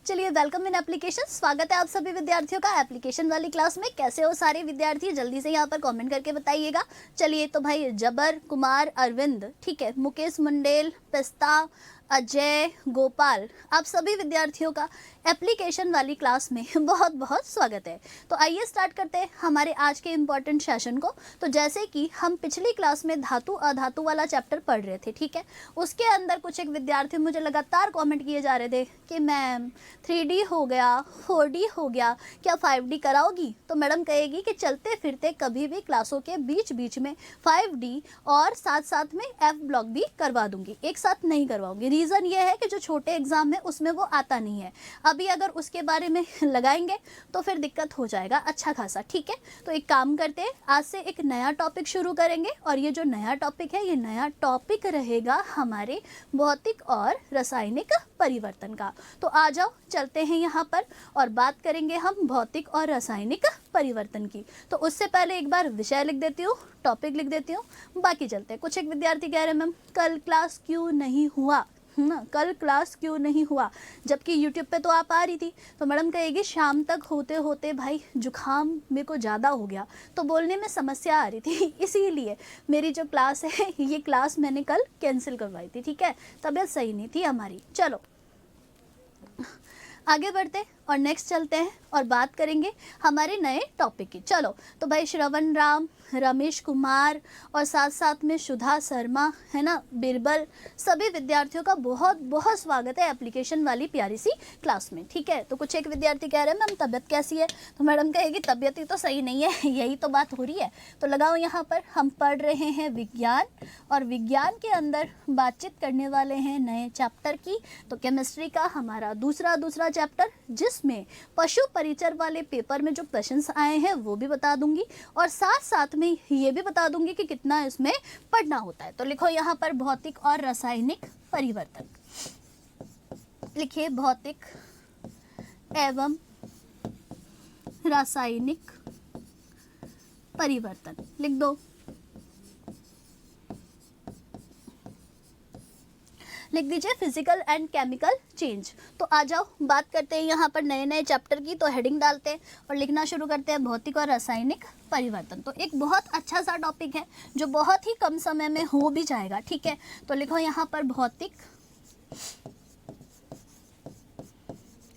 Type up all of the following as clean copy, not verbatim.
चलिए welcome in application. स्वागत है आप सभी विद्यार्थियों का एप्लीकेशन वाली क्लास में। कैसे हो सारे विद्यार्थी, जल्दी से यहाँ पर कमेंट करके बताइएगा। चलिए तो भाई जबर, कुमार, अरविंद, ठीक है, मुकेश मंडेल, पिस्ता, अजय, गोपाल, आप सभी विद्यार्थियों का एप्लीकेशन वाली क्लास में बहुत बहुत स्वागत है। तो आइए स्टार्ट करते हैं हमारे आज के इम्पॉर्टेंट सेशन को। तो जैसे कि हम पिछली क्लास में धातु अधातु वाला चैप्टर पढ़ रहे थे, ठीक है, उसके अंदर कुछ एक विद्यार्थी मुझे लगातार कमेंट किए जा रहे थे कि मैम 3D हो गया, 4D हो गया, क्या 5D कराओगी? तो मैडम कहेगी कि चलते फिरते कभी भी क्लासों के बीच बीच में 5D और साथ साथ में F ब्लॉक भी करवा दूंगी, एक साथ नहीं करवाऊंगी। रीज़न ये है कि जो छोटे एग्जाम है उसमें वो आता नहीं है। अभी अगर उसके बारे में लगाएंगे तो फिर दिक्कत हो जाएगा अच्छा खासा, ठीक है। तो एक काम करते हैं, आज से एक नया टॉपिक शुरू करेंगे और ये जो नया टॉपिक है, ये नया टॉपिक रहेगा हमारे भौतिक और रासायनिक परिवर्तन का। तो आ जाओ चलते हैं यहाँ पर और बात करेंगे हम भौतिक और रासायनिक परिवर्तन की। तो उससे पहले एक बार विषय लिख देती हूँ, टॉपिक लिख देती हूँ, बाकी चलते हैं। कुछ एक विद्यार्थी कह रहे हैं मैम कल क्लास क्यों नहीं हुआ ना, कल क्लास क्यों नहीं हुआ, जबकि यूट्यूब पे तो आप आ रही थी। तो मैडम कहेगी शाम तक होते होते भाई जुखाम मेरे को ज़्यादा हो गया, तो बोलने में समस्या आ रही थी, इसीलिए मेरी जो क्लास है ये क्लास मैंने कल कैंसिल करवाई थी, ठीक है, तबीयत सही नहीं थी हमारी। चलो आगे बढ़ते और नेक्स्ट चलते हैं और बात करेंगे हमारे नए टॉपिक की। चलो तो भाई श्रवण राम, रमेश कुमार और साथ साथ में सुधा शर्मा, है ना, बिरबल, सभी विद्यार्थियों का बहुत बहुत स्वागत है एप्लीकेशन वाली प्यारी सी क्लास में, ठीक है। तो कुछ एक विद्यार्थी कह रहे हैं मैम तबीयत कैसी है? तो मैडम कहेगी तबीयत ही तो सही नहीं है, यही तो बात हो रही है। तो लगाओ यहाँ पर, हम पढ़ रहे हैं विज्ञान और विज्ञान के अंदर बातचीत करने वाले हैं नए चैप्टर की। तो केमिस्ट्री का हमारा दूसरा चैप्टर, जिसमें पशु परिचर वाले पेपर में जो क्वेश्चंस आए हैं वो भी बता दूंगी और साथ साथ में ये भी बता दूंगी कि कितना इसमें पढ़ना होता है। तो लिखो यहाँ पर भौतिक और रासायनिक परिवर्तन, लिखिए भौतिक एवं रासायनिक परिवर्तन, लिख दो, लिख दीजिए फिजिकल एंड केमिकल चेंज। तो आ जाओ बात करते हैं यहाँ पर नए नए चैप्टर की। तो हेडिंग डालते हैं और लिखना शुरू करते हैं भौतिक और रासायनिक परिवर्तन। तो एक बहुत अच्छा सा टॉपिक है जो बहुत ही कम समय में हो भी जाएगा, ठीक है। तो लिखो यहाँ पर भौतिक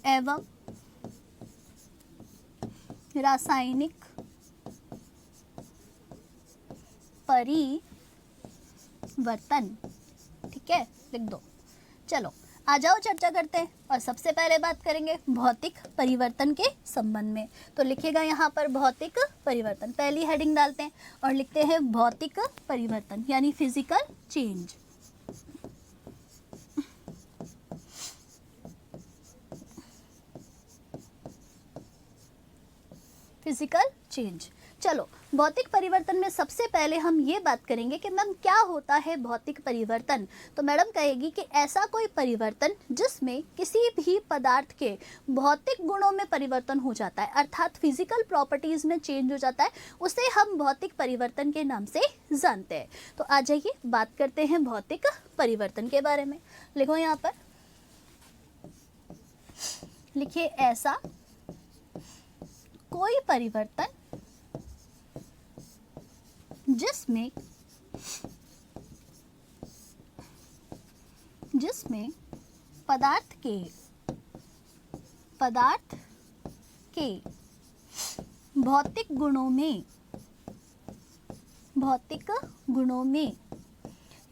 एवं रासायनिक परिवर्तन, ठीक है, लिख दो। चलो आ जाओ चर्चा करते हैं और सबसे पहले बात करेंगे भौतिक परिवर्तन के संबंध में। तो लिखिएगा यहाँ पर भौतिक परिवर्तन, पहली हेडिंग डालते हैं और लिखते हैं भौतिक परिवर्तन यानी फिजिकल चेंज। Physical change. चलो भौतिक परिवर्तन में सबसे पहले हम ये बात करेंगे कि मैम क्या होता है भौतिक परिवर्तन। तो मैडम कहेगी कि ऐसा कोई परिवर्तन जिसमें किसी भी पदार्थ के भौतिक गुणों में परिवर्तन हो जाता है, अर्थात फिजिकल प्रॉपर्टीज में चेंज हो जाता है, उसे हम भौतिक परिवर्तन के नाम से जानते हैं। तो आ जाइए बात करते हैं भौतिक परिवर्तन के बारे में। लिखो यहाँ पर, लिखिए ऐसा कोई परिवर्तन जिसमें पदार्थ के भौतिक गुणों में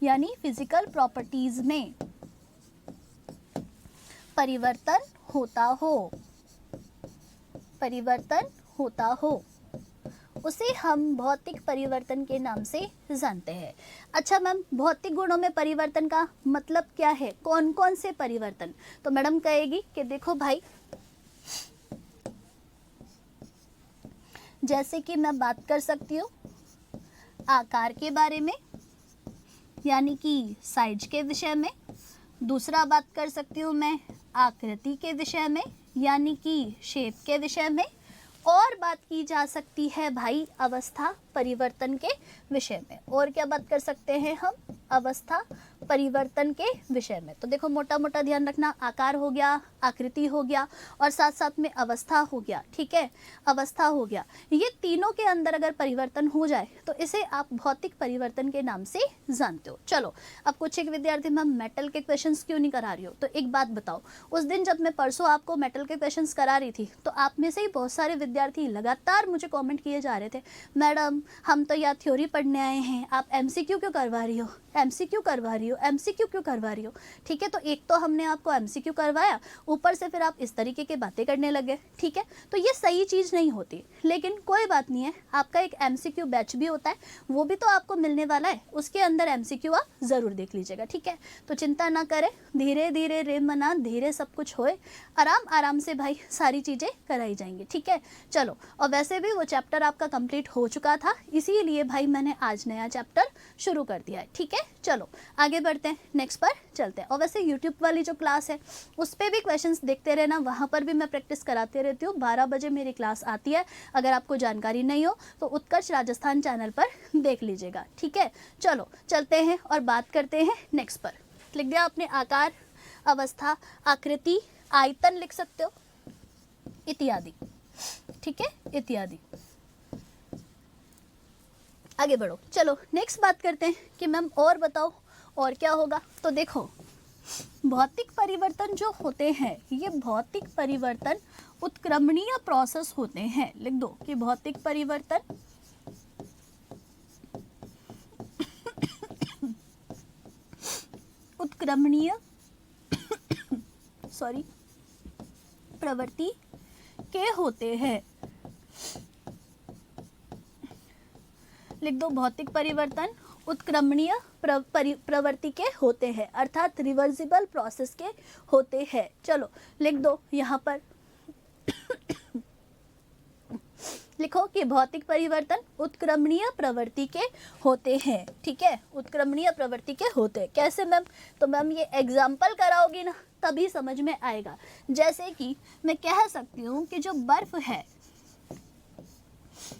यानी फिजिकल प्रॉपर्टीज में परिवर्तन होता हो, उसे हम भौतिक परिवर्तन के नाम से जानते हैं। अच्छा मैम भौतिक गुणों में परिवर्तन का मतलब क्या है, कौन कौन से परिवर्तन? तो मैडम कहेगी कि देखो भाई, जैसे कि मैं बात कर सकती हूँ आकार के बारे में यानी कि साइज के विषय में, दूसरा बात कर सकती हूँ मैं आकृति के विषय में यानी कि शेप के विषय में, और बात की जा सकती है भाई अवस्था परिवर्तन के विषय में। और क्या बात कर सकते हैं हम? अवस्था परिवर्तन के विषय में। तो देखो मोटा मोटा ध्यान रखना, आकार हो गया, आकृति हो गया और साथ साथ में अवस्था हो गया, ठीक है, अवस्था हो गया। ये तीनों के अंदर अगर परिवर्तन हो जाए तो इसे आप भौतिक परिवर्तन के नाम से जानते हो। चलो अब कुछ एक विद्यार्थी मैम मेटल के क्वेश्चंस क्यों नहीं करा रही हो, तो एक बात बताओ, उस दिन जब मैं परसों आपको मेटल के क्वेश्चंस करा रही थी तो आप में से ही बहुत सारे विद्यार्थी लगातार मुझे कमेंट किए जा रहे थे, मैडम हम तो यहाँ थ्योरी पढ़ने आए हैं, आप एमसीक्यू क्यों करवा रही हो, एमसीक्यू करवा रही हो, एमसीक्यू क्यों करवा रही हो। ठीक है, तो एक तो हमने आपको एमसीक्यू करवाया, ऊपर से फिर आप इस तरीके की बातें करने लगे, ठीक है, तो ये सही चीज़ नहीं होती। लेकिन कोई बात नहीं है, आपका एक एमसीक्यू बैच भी होता है, वो भी तो आपको मिलने वाला है, उसके अंदर एमसीक्यू आप ज़रूर देख लीजिएगा, ठीक है। तो चिंता ना करें, धीरे धीरे रे मना धीरे सब कुछ होए, आराम आराम से भाई सारी चीज़ें कराई जाएंगी, ठीक है। चलो, और वैसे भी वो चैप्टर आपका कंप्लीट हो चुका था, इसीलिए भाई मैंने आज नया चैप्टर शुरू कर दिया है, ठीक है। चलो आगे बढ़ते हैं, नेक्स्ट पर चलते हैं। और वैसे यूट्यूब वाली जो क्लास है उस पर भी क्वेश्चंस देखते रहना, वहाँ पर भी मैं प्रैक्टिस कराते रहती हूँ। 12 बजे मेरी क्लास आती है, अगर आपको जानकारी नहीं हो तो उत्कर्ष राजस्थान चैनल पर देख लीजिएगा, ठीक है। चलो चलते हैं और बात करते हैं नेक्स्ट पर। लिख दिया आपने आकार, अवस्था, आकृति, आयतन लिख सकते हो, इत्यादि, ठीक है, इत्यादि। आगे बढ़ो, चलो नेक्स्ट बात करते हैं कि मैम और बताओ और क्या होगा। तो देखो भौतिक परिवर्तन जो होते हैं, ये भौतिक परिवर्तन उत्क्रमणीय प्रोसेस होते हैं। लिख दो कि भौतिक परिवर्तन उत्क्रमणीय सॉरी प्रवृत्ति के होते हैं। लिख दो भौतिक परिवर्तन उत्क्रमणीय प्रवृत्ति के होते हैं, अर्थात रिवर्सिबल प्रोसेस के होते हैं। चलो लिख दो यहाँ पर लिखो कि भौतिक परिवर्तन उत्क्रमणीय प्रवृत्ति के होते हैं, ठीक है, उत्क्रमणीय प्रवृत्ति के होते हैं। कैसे मैम, तो मैम ये एग्जाम्पल कराओगी ना तभी समझ में आएगा। जैसे कि मैं कह सकती हूँ कि जो बर्फ है,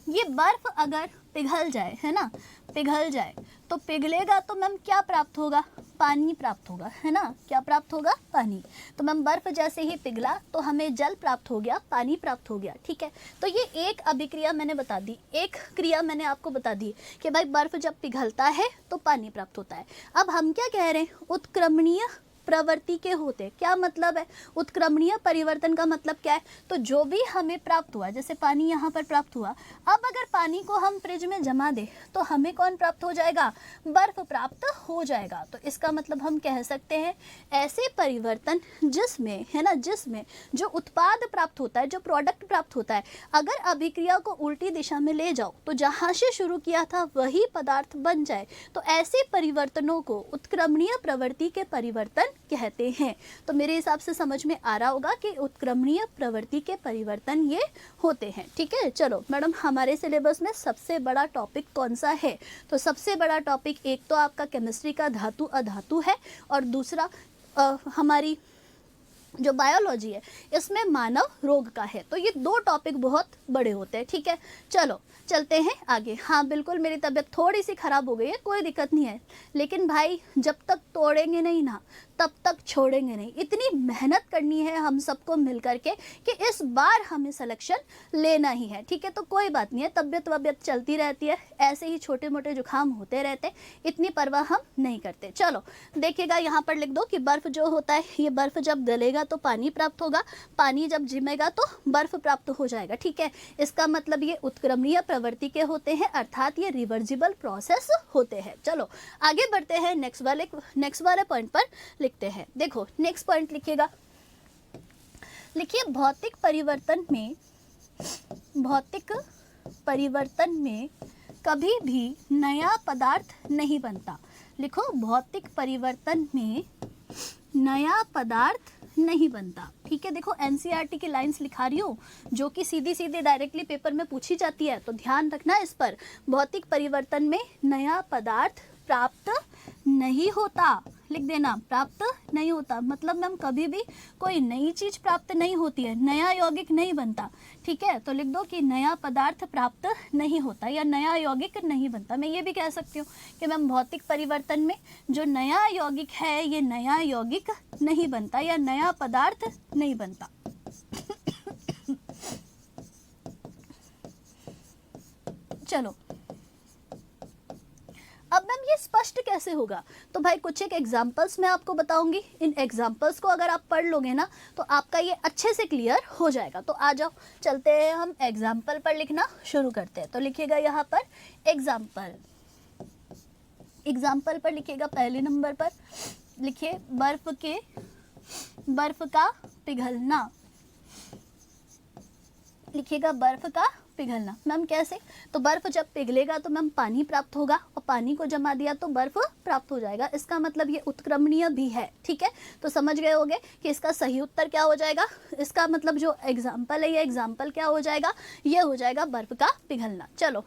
ये बर्फ अगर पिघल जाए, है ना, पिघल जाए तो पिघलेगा तो मैम क्या प्राप्त होगा, पानी प्राप्त होगा, है ना, क्या प्राप्त होगा, पानी। तो मैम बर्फ जैसे ही पिघला तो हमें जल प्राप्त हो गया, पानी प्राप्त हो गया, ठीक है। तो ये एक अभिक्रिया मैंने बता दी, एक क्रिया मैंने आपको बता दी कि भाई बर्फ जब पिघलता है तो पानी प्राप्त होता है। अब हम क्या कह रहे हैं, उत्क्रमणीय प्रवृत्ति के होते, क्या मतलब है, उत्क्रमणीय परिवर्तन का मतलब क्या है, तो जो भी हमें प्राप्त हुआ, जैसे पानी यहाँ पर प्राप्त हुआ, अब अगर पानी को हम फ्रिज में जमा दें तो हमें कौन प्राप्त हो जाएगा, बर्फ प्राप्त हो जाएगा। तो इसका मतलब हम कह सकते हैं ऐसे परिवर्तन जिसमें, है ना, जिसमें जो उत्पाद प्राप्त होता है, जो प्रोडक्ट प्राप्त होता है, अगर अभिक्रिया को उल्टी दिशा में ले जाओ तो जहाँ से शुरू किया था वही पदार्थ बन जाए, तो ऐसे परिवर्तनों को उत्क्रमणीय प्रवृत्ति के परिवर्तन कहते हैं। तो मेरे हिसाब से समझ में आ रहा होगा कि उत्क्रमणीय प्रवृत्ति के परिवर्तन ये होते हैं, ठीक है। चलो मैडम हमारे सिलेबस में सबसे बड़ा टॉपिक कौन सा है, तो सबसे बड़ा टॉपिक एक तो आपका केमिस्ट्री का धातु अधातु है, और दूसरा हमारी जो बायोलॉजी है इसमें मानव रोग का है। तो ये दो टॉपिक बहुत बड़े होते हैं, ठीक है। चलो चलते हैं आगे। हाँ बिल्कुल मेरी तबीयत थोड़ी सी ख़राब हो गई है, कोई दिक्कत नहीं है, लेकिन भाई जब तक तोड़ेंगे नहीं ना तब तक छोड़ेंगे नहीं। इतनी मेहनत करनी है हम सबको मिल करके कि इस बार हमें सिलेक्शन लेना ही है, ठीक है। तो कोई बात नहीं है, तबीयत वबियत चलती रहती है, ऐसे ही छोटे मोटे जुकाम होते रहते, इतनी परवाह हम नहीं करते। चलो देखिएगा यहाँ पर लिख दो कि बर्फ़ जो होता है, ये बर्फ़ जब गलेगा तो पानी प्राप्त होगा, पानी जब जिमेगा तो बर्फ़ प्राप्त हो जाएगा, ठीक है। इसका मतलब ये उत्क्रमणीय प्रवृत्ति के होते हैं, अर्थात ये रिवर्सिबल प्रोसेस होते हैं। चलो आगे बढ़ते हैं, नेक्स्ट वाले पॉइंट पर लिखते हैं। देखो नेक्स्ट पॉइंट लिखिएगा, लिखिए भौतिक परिवर्तन में कभी भी नया पदार्थ नहीं बनता। लिखो भौतिक परिवर्तन में नया पदार्थ नहीं बनता, ठीक है। देखो एनसीईआरटी की लाइंस लिखा रही हूँ जो कि सीधी सीधी डायरेक्टली पेपर में पूछी जाती है, तो ध्यान रखना इस पर। भौतिक परिवर्तन में नया पदार्थ प्राप्त नहीं होता, लिख देना, प्राप्त नहीं होता। मतलब मैम कभी भी कोई नई चीज प्राप्त नहीं होती है, नया यौगिक नहीं बनता, ठीक है। तो लिख दो कि नया पदार्थ प्राप्त नहीं होता या नया यौगिक नहीं बनता। मैं ये भी कह सकती हूँ कि मैम भौतिक परिवर्तन में जो नया यौगिक है ये नया यौगिक नहीं बनता या नया पदार्थ नहीं बनता। चलो अब मैम ये स्पष्ट कैसे होगा, तो भाई कुछ एक एग्जाम्पल्स मैं आपको बताऊंगी। इन एग्जाम्पल्स को अगर आप पढ़ लोगे ना तो आपका ये अच्छे से क्लियर हो जाएगा। तो आ जाओ चलते हैं हम एग्जाम्पल पर लिखना शुरू करते हैं। तो लिखिएगा यहाँ पर एग्जाम्पल, एग्जाम्पल पर लिखिएगा पहले नंबर पर लिखिए बर्फ का पिघलना, लिखिएगा बर्फ का पिघलना। मैम कैसे, तो बर्फ जब पिघलेगा तो मैम पानी प्राप्त होगा और पानी को जमा दिया तो बर्फ प्राप्त हो जाएगा। इसका मतलब ये उत्क्रमणीय भी है, ठीक है। तो समझ गए होंगे कि इसका सही उत्तर क्या हो जाएगा। इसका मतलब जो एग्जाम्पल है ये एग्जाम्पल क्या हो जाएगा, ये हो जाएगा बर्फ का पिघलना। चलो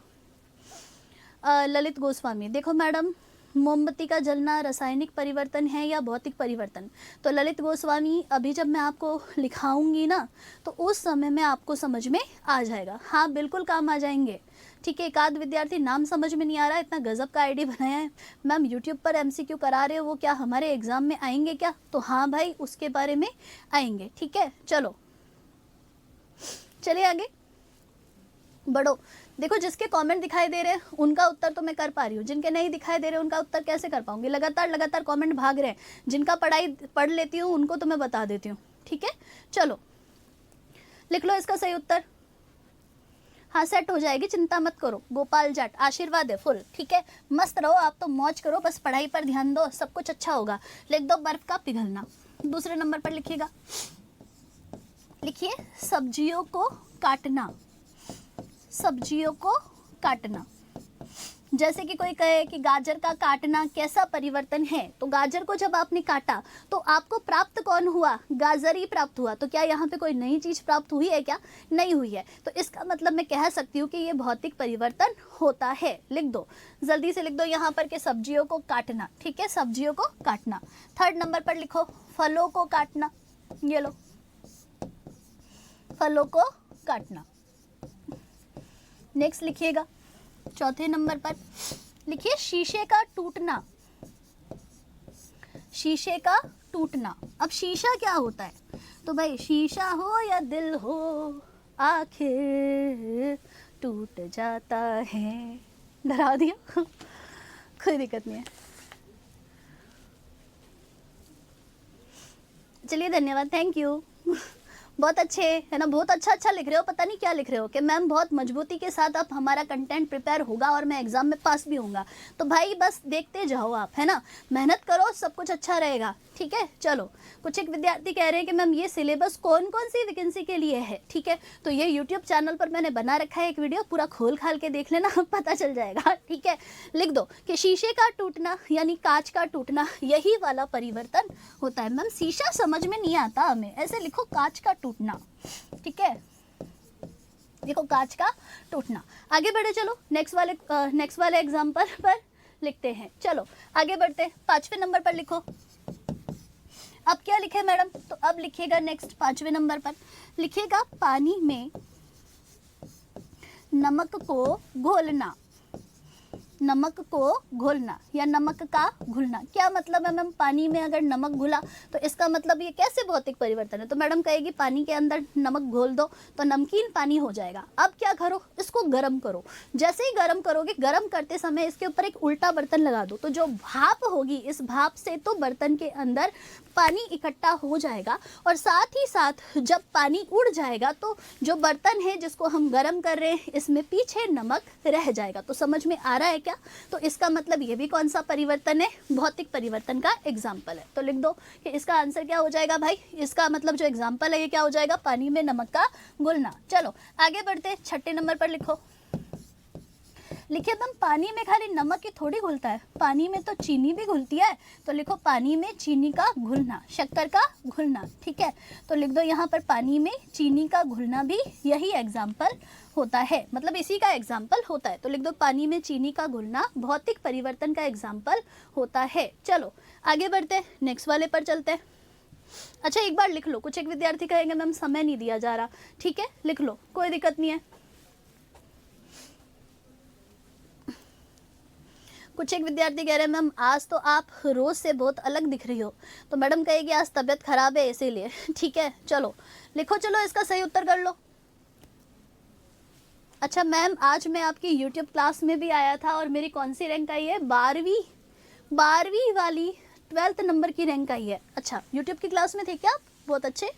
ललित गोस्वामी, देखो मैडम मोमबत्ती का जलना रासायनिक परिवर्तन है या भौतिक परिवर्तन। तो ललित गोस्वामी अभी जब मैं आपको लिखाऊंगी ना तो उस समय में आपको समझ में आ जाएगा। हाँ बिल्कुल काम आ जाएंगे, ठीक है। एक आध विद्यार्थी नाम समझ में नहीं आ रहा है, इतना गजब का आईडी बनाया है मैम, यूट्यूब पर एमसीक्यू करा रहे हो, वो क्या हमारे एग्जाम में आएंगे क्या। तो हाँ भाई उसके बारे में आएंगे, ठीक है। चलो चलिए आगे बढ़ो। देखो जिसके कमेंट दिखाई दे रहे हैं उनका उत्तर तो मैं कर पा रही हूँ, जिनके नहीं दिखाई दे रहे उनका उत्तर कैसे कर पाऊंगी। लगातार कमेंट भाग रहे हैं, जिनका पढ़ लेती हूँ उनको तो मैं बता देती हूँ, ठीक है। चलो लिख लो इसका सही उत्तर। हाँ सेट हो जाएगी, चिंता मत करो। गोपाल जाट आशीर्वाद है फुल, ठीक है। मस्त रहो आप तो, मौज करो, बस पढ़ाई पर ध्यान दो, सब कुछ अच्छा होगा। लिख दो बर्फ का पिघलना। दूसरे नंबर पर लिखिएगा, लिखिए सब्जियों को काटना, सब्जियों को काटना। जैसे कि कोई कहे कि गाजर का काटना कैसा परिवर्तन है, तो गाजर को जब आपने काटा तो आपको प्राप्त कौन हुआ, गाजर ही प्राप्त हुआ। तो क्या यहाँ पे कोई नई चीज प्राप्त हुई है क्या, नहीं हुई है। तो इसका मतलब मैं कह सकती हूँ कि ये भौतिक परिवर्तन होता है। लिख दो जल्दी से, लिख दो यहाँ पर कि सब्जियों को काटना, ठीक है, सब्जियों को काटना। थर्ड नंबर पर लिखो फलों को काटना, ये लो फलों को काटना। नेक्स्ट लिखिएगा चौथे नंबर पर लिखिए शीशे का टूटना, शीशे का टूटना। अब शीशा क्या होता है, तो भाई शीशा हो या दिल हो आखिर टूट जाता है। डरा दिया कोई दिक्कत नहीं है। चलिए धन्यवाद, थैंक यू। बहुत अच्छे है ना, बहुत अच्छा लिख रहे हो। पता नहीं क्या लिख रहे हो कि मैम बहुत मजबूती के साथ अब हमारा कंटेंट प्रिपेयर होगा और मैं एग्जाम में पास भी होऊंगा। तो भाई बस देखते जाओ आप, है ना, मेहनत करो, सब कुछ अच्छा रहेगा, ठीक है। चलो कुछ एक विद्यार्थी कह रहे हैं कि मैम ये सिलेबस कौन कौन सी वैकेंसी के लिए है, ठीक है। तो ये यूट्यूब चैनल पर मैंने बना रखा है एक वीडियो, पूरा खोल खाल के देख लेना, पता चल जाएगा, ठीक है। लिख दो कि शीशे का टूटना यानी कांच का टूटना, यही वाला परिवर्तन होता है। मैम शीशा समझ में नहीं आता हमें, ऐसे लिखो कांच का टूटना, ठीक है। देखो कांच का टूटना। आगे बढ़े, चलो नेक्स्ट वाले एग्जाम्पल पर लिखते हैं। चलो आगे बढ़ते हैं, पांचवें नंबर पर लिखो। अब क्या लिखे मैडम, तो अब लिखिएगा नेक्स्ट पांचवें नंबर पर लिखिएगा पानी में नमक को घोलना, नमक को घोलना या नमक का घुलना। क्या मतलब है मैम, पानी में अगर नमक घुला तो इसका मतलब ये कैसे भौतिक परिवर्तन है। तो मैडम कहेगी पानी के अंदर नमक घोल दो तो नमकीन पानी हो जाएगा। अब क्या करो, इसको गर्म करो। जैसे ही गर्म करोगे, गर्म करते समय इसके ऊपर एक उल्टा बर्तन लगा दो, तो जो भाप होगी इस भाप से तो बर्तन के अंदर पानी इकट्ठा हो जाएगा और साथ ही साथ जब पानी उड़ जाएगा तो जो बर्तन है जिसको हम गर्म कर रहे हैं इसमें पीछे नमक रह जाएगा। तो समझ में आ रहा है क्या, तो इसका मतलब ये भी कौन सा परिवर्तन है, भौतिक परिवर्तन का एग्जाम्पल है। तो लिख दो कि इसका आंसर क्या हो जाएगा भाई, इसका मतलब जो एग्जाम्पल है ये क्या हो जाएगा, पानी में नमक का घुलना। चलो आगे बढ़ते, छठे नंबर पर लिखो, लिखिए मैम पानी में खाली नमक ही थोड़ी घुलता है, पानी में तो चीनी भी घुलती है। तो लिखो पानी में चीनी का घुलना, शक्कर का घुलना, ठीक है। तो लिख दो यहाँ पर पानी में चीनी का घुलना भी यही एग्जाम्पल होता है, मतलब इसी का एग्जाम्पल होता है। तो लिख दो पानी में चीनी का घुलना भौतिक परिवर्तन का एग्जाम्पल होता है। चलो आगे बढ़ते हैं, नेक्स्ट वाले पर चलते हैं। अच्छा एक बार लिख लो, कुछ एक विद्यार्थी कहेंगे मैम समय नहीं दिया जा रहा, ठीक है लिख लो, कोई दिक्कत नहीं है। कुछ एक विद्यार्थी कह रहे हैं मैम आज तो आप रोज से बहुत अलग दिख रही हो, तो मैडम कहेगी आज तबीयत खराब है इसीलिए, ठीक है। चलो लिखो, चलो इसका सही उत्तर कर लो। अच्छा मैम आज मैं आपकी यूट्यूब क्लास में भी आया था और मेरी कौन सी रैंक आई है, 12वीं वाली 12th नंबर की रैंक आई है। अच्छा यूट्यूब की क्लास में थे क्या आप, बहुत अच्छे।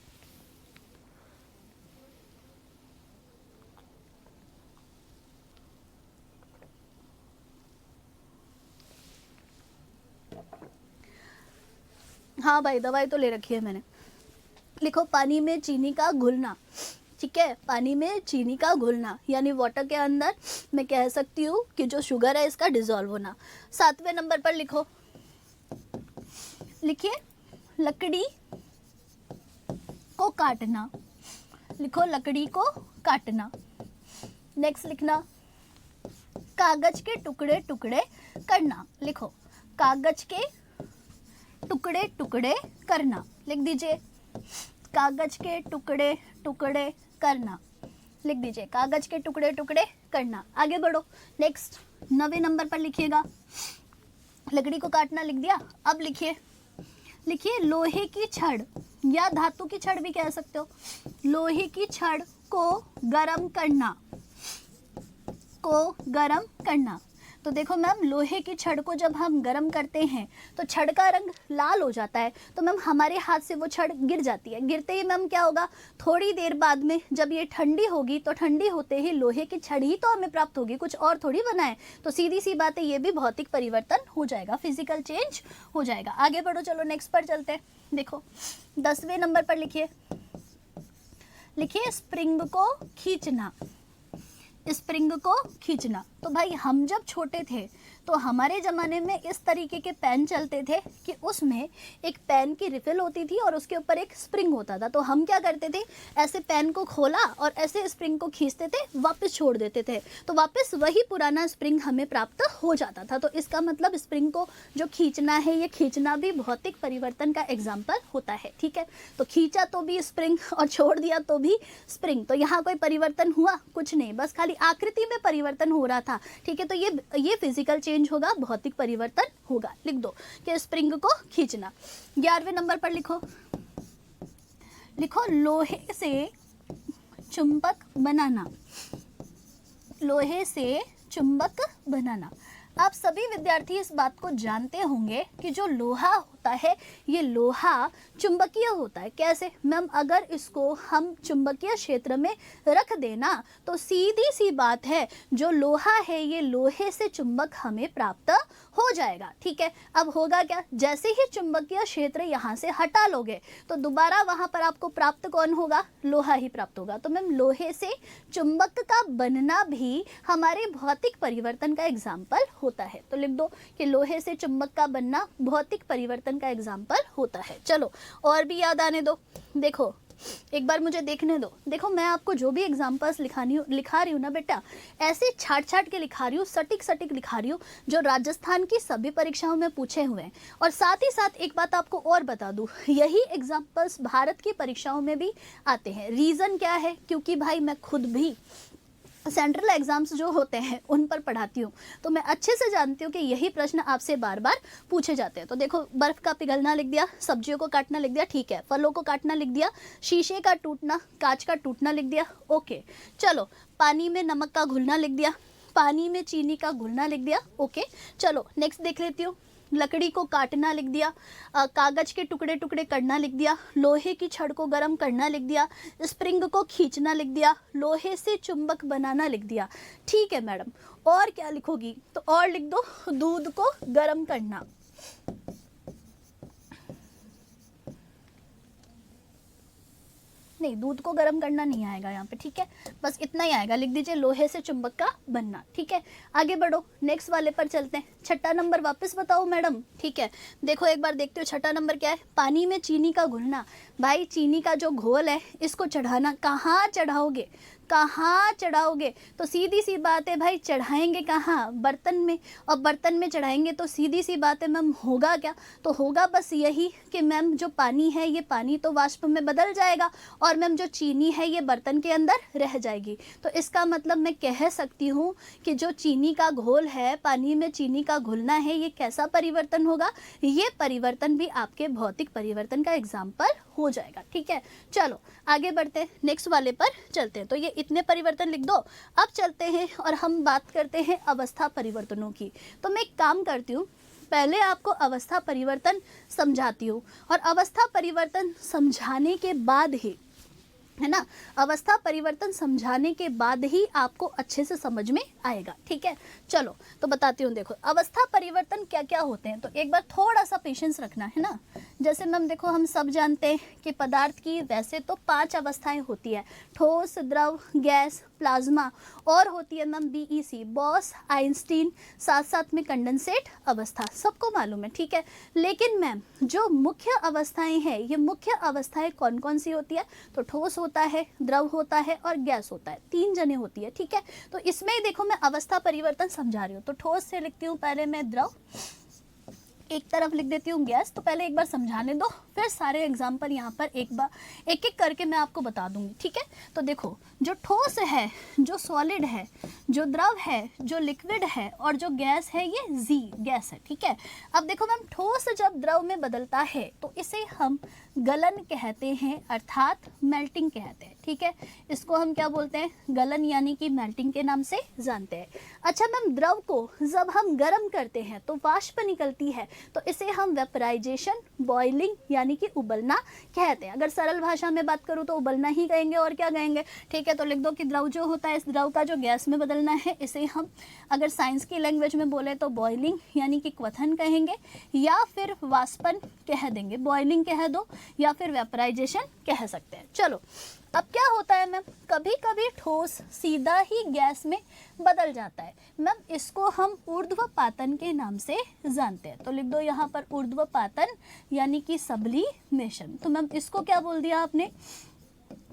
हाँ भाई दवाई तो ले रखी है मैंने। लिखो पानी में चीनी का घुलना, ठीक है, पानी में चीनी का घुलना यानी वाटर के अंदर मैं कह सकती हूँ कि जो शुगर है इसका डिसॉल्व होना। 7वें नंबर पर लिखो, लिखिए लकड़ी को काटना, लिखो लकड़ी को काटना। नेक्स्ट लिखना कागज के टुकड़े टुकड़े करना, लिखो कागज के टुकड़े टुकड़े करना, लिख दीजिए कागज के टुकड़े टुकड़े करना, लिख दीजिए कागज के टुकड़े टुकड़े करना। आगे बढ़ो, नेक्स्ट 9वें नंबर पर लिखिएगा, लकड़ी को काटना लिख दिया। अब लिखिए, लिखिए लोहे की छड़ या धातु की छड़ भी कह सकते हो, लोहे की छड़ को गरम करना, को गरम करना। तो देखो मैम लोहे की छड़ को जब हम गरम करते हैं तो छड़ का रंग लाल हो जाता है, तो मैम हमारे हाथ से वो छड़ गिर जाती है। गिरते ही मैम क्या होगा, थोड़ी देर बाद में जब ये ठंडी होगी तो ठंडी होते ही लोहे की छड़ ही तो हमें प्राप्त होगी, कुछ और थोड़ी बनाए। तो सीधी सी बात है, ये भी भौतिक परिवर्तन हो जाएगा, फिजिकल चेंज हो जाएगा। आगे बढ़ो, चलो नेक्स्ट पर चलते हैं। देखो 10वें नंबर पर लिखिए, लिखिए स्प्रिंग को खींचना, स्प्रिंग को खींचना। तो भाई हम जब छोटे थे तो हमारे ज़माने में इस तरीके के पेन चलते थे कि उसमें एक पेन की रिफिल होती थी और उसके ऊपर एक स्प्रिंग होता था। तो हम क्या करते थे, ऐसे पेन को खोला और ऐसे स्प्रिंग को खींचते थे, वापस छोड़ देते थे, तो वापस वही पुराना स्प्रिंग हमें प्राप्त हो जाता था। तो इसका मतलब स्प्रिंग को जो खींचना है, ये खींचना भी भौतिक परिवर्तन का एग्जाम्पल होता है, ठीक है। तो खींचा तो भी स्प्रिंग और छोड़ दिया तो भी स्प्रिंग, तो यहाँ कोई परिवर्तन हुआ कुछ नहीं, बस खाली आकृति में परिवर्तन हो रहा था, ठीक है। तो ये फिजिकल चेंज होगा, भौतिक परिवर्तन होगा। लिख दो कि स्प्रिंग को खींचना। 11वें नंबर पर लिखो, लिखो लोहे से चुंबक बनाना, लोहे से चुंबक बनाना। आप सभी विद्यार्थी इस बात को जानते होंगे कि जो लोहा होता है, ये लोहा चुंबकीय होता है। कैसे मैम, अगर इसको हम चुंबकीय क्षेत्र में रख देना तो सीधी सी बात है, जो लोहा है ये लोहे से चुंबक हमें प्राप्त हो जाएगा, ठीक है। अब होगा क्या, जैसे ही चुंबकीय क्षेत्र यहाँ से हटा लोगे तो दोबारा वहाँ पर आपको प्राप्त कौन होगा, लोहा ही प्राप्त होगा। तो मैम लोहे से चुंबक का बनना भी हमारे भौतिक परिवर्तन का एग्जाम्पल होता है। तो लिख दो कि लोहे से चुंबक का बनना भौतिक परिवर्तन का एग्जाम्पल होता है। चलो और भी याद आने दो, देखो एक बार मुझे देखने दो। देखो मैं आपको जो भी एग्जाम्पल्स लिखा रही हूँ ना बेटा, ऐसे छाट छाट के लिखा रही हूँ, सटीक सटीक लिखा रही हूँ, जो राजस्थान की सभी परीक्षाओं में पूछे हुए हैं। और साथ ही साथ एक बात आपको और बता दूँ, यही एग्जाम्पल्स भारत की परीक्षाओं में भी आते हैं। रीज़न क्या है, क्योंकि भाई मैं खुद भी सेंट्रल एग्जाम्स जो होते हैं उन पर पढ़ाती हूँ, तो मैं अच्छे से जानती हूँ कि यही प्रश्न आपसे बार बार पूछे जाते हैं। तो देखो बर्फ़ का पिघलना लिख दिया, सब्जियों को काटना लिख दिया, ठीक है, फलों को काटना लिख दिया, शीशे का टूटना, कांच का टूटना लिख दिया, ओके। चलो पानी में नमक का घुलना लिख दिया, पानी में चीनी का घुलना लिख दिया, ओके। चलो नेक्स्ट देख लेती हूँ, लकड़ी को काटना लिख दिया, कागज के टुकड़े टुकड़े करना लिख दिया, लोहे की छड़ को गर्म करना लिख दिया, स्प्रिंग को खींचना लिख दिया, लोहे से चुंबक बनाना लिख दिया, ठीक है मैडम। और क्या लिखोगी, तो और लिख दो दूध को गर्म करना। नहीं, दूध को गर्म करना नहीं आएगा यहाँ पे, ठीक है, बस इतना ही आएगा, लिख दीजिए लोहे से चुंबक का बनना, ठीक है। आगे बढ़ो, नेक्स्ट वाले पर चलते हैं। छठा नंबर वापस बताओ मैडम, ठीक है, देखो एक बार देखते हो छठा नंबर क्या है, पानी में चीनी का घुलना। भाई चीनी का जो घोल है इसको चढ़ाना, कहाँ चढ़ाओगे, कहाँ चढ़ाओगे, तो सीधी सी बात है भाई, चढ़ाएंगे कहाँ, बर्तन में, और बर्तन में चढ़ाएंगे तो सीधी सी बात है मैम होगा क्या, तो होगा बस यही कि मैम जो पानी है ये पानी तो वाष्प में बदल जाएगा, और मैम जो चीनी है ये बर्तन के अंदर रह जाएगी। तो इसका मतलब मैं कह सकती हूँ कि जो चीनी का घोल है, पानी में चीनी का घुलना है, ये कैसा परिवर्तन होगा, ये परिवर्तन भी आपके भौतिक परिवर्तन का एग्जाम्पल हो जाएगा, ठीक है। चलो आगे बढ़ते हैं, नेक्स्ट वाले पर चलते हैं। तो ये इतने परिवर्तन लिख दो। अब चलते हैं और हम बात करते हैं अवस्था परिवर्तनों की। तो मैं एक काम करती हूँ, पहले आपको अवस्था परिवर्तन समझाती हूँ, और अवस्था परिवर्तन समझाने के बाद ही, है ना, अवस्था परिवर्तन समझाने के बाद ही आपको अच्छे से समझ में आएगा, ठीक है। चलो तो बताती हूँ, देखो अवस्था परिवर्तन क्या क्या होते हैं, तो एक बार थोड़ा सा पेशेंस रखना है ना। जैसे मैम देखो हम सब जानते हैं कि पदार्थ की वैसे तो 5 अवस्थाएं होती है, ठोस, द्रव, गैस, प्लाज्मा, और होती है मैम BEC, बॉस आइंस्टीन, साथ साथ में कंडेंसेट अवस्था, सबको मालूम है, ठीक है। लेकिन मैम जो मुख्य अवस्थाएं हैं, ये मुख्य अवस्थाएं कौन कौन सी होती है, तो ठोस होता है, द्रव होता है और गैस होता है, 3 जने होती है, ठीक है। तो इसमें ही देखो मैं अवस्था परिवर्तन समझा रही हूँ, तो ठोस से लिखती हूँ पहले मैं द्रव, एक तरफ लिख देती हूँ गैस। तो पहले एक बार समझाने दो, फिर सारे एग्जाम्पल यहाँ पर एक बार एक एक करके मैं आपको बता दूंगी, ठीक है। तो देखो जो ठोस है, जो सॉलिड है, जो द्रव है, जो लिक्विड है, और जो गैस है ये जी गैस है, ठीक है। अब देखो मैम ठोस जब द्रव में बदलता है तो इसे हम गलन कहते हैं, अर्थात मेल्टिंग कहते हैं, ठीक है। इसको हम क्या बोलते हैं, गलन यानी कि मेल्टिंग के नाम से जानते हैं। अच्छा मैम द्रव को जब हम गर्म करते हैं तो वाष्प निकलती है, तो इसे हम वेपराइजेशन, बॉइलिंग यानी कि उबलना कहते हैं। अगर सरल भाषा में बात करूँ तो उबलना ही कहेंगे, और क्या कहेंगे, ठीक है। तो लिख दो कि द्रव जो होता है, इस द्रव का जो गैस में बदलना है, इसे हम अगर साइंस की लैंग्वेज में बोले तो बॉइलिंग यानी कि क्वथन कहेंगे, या फिर वाष्पन कह देंगे, बॉइलिंग कह दो, या फिर वेपराइजेशन कह सकते हैं। चलो अब क्या होता है मैम, कभी कभी ठोस सीधा ही गैस में बदल जाता है मैम, इसको हम ऊर्ध्वपातन के नाम से जानते हैं। तो लिख दो यहाँ पर ऊर्ध्वपातन यानी कि सब्लिमेशन। तो मैम इसको क्या बोल दिया आपने,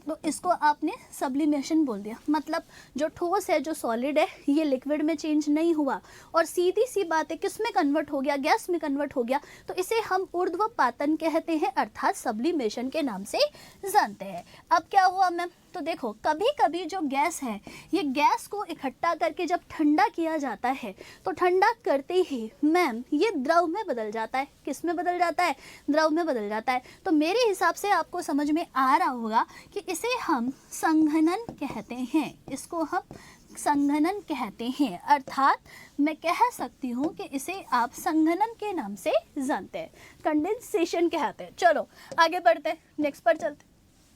तो इसको आपने सब्लिमेशन बोल दिया। मतलब जो ठोस है, जो सॉलिड है, ये लिक्विड में चेंज नहीं हुआ और सीधी सी बात है किस में कन्वर्ट हो गया, गैस में कन्वर्ट हो गया, तो इसे हम ऊर्ध्वपातन कहते हैं, अर्थात सब्लिमेशन के नाम से जानते हैं। अब क्या हुआ मैम, तो देखो कभी कभी जो गैस है, ये गैस को इकट्ठा करके जब ठंडा किया जाता है तो ठंडा करते ही मैम ये द्रव में बदल जाता है। किस में बदल जाता है, द्रव में बदल जाता है। तो मेरे हिसाब से आपको समझ में आ रहा होगा कि इसे हम संघनन कहते हैं, इसको हम संघनन कहते हैं, अर्थात मैं कह सकती हूँ कि इसे आप संघनन के नाम से जानते हैं, कंडेंसेशन कहते हैं। चलो आगे बढ़ते हैं, नेक्स्ट पर चलते हैं।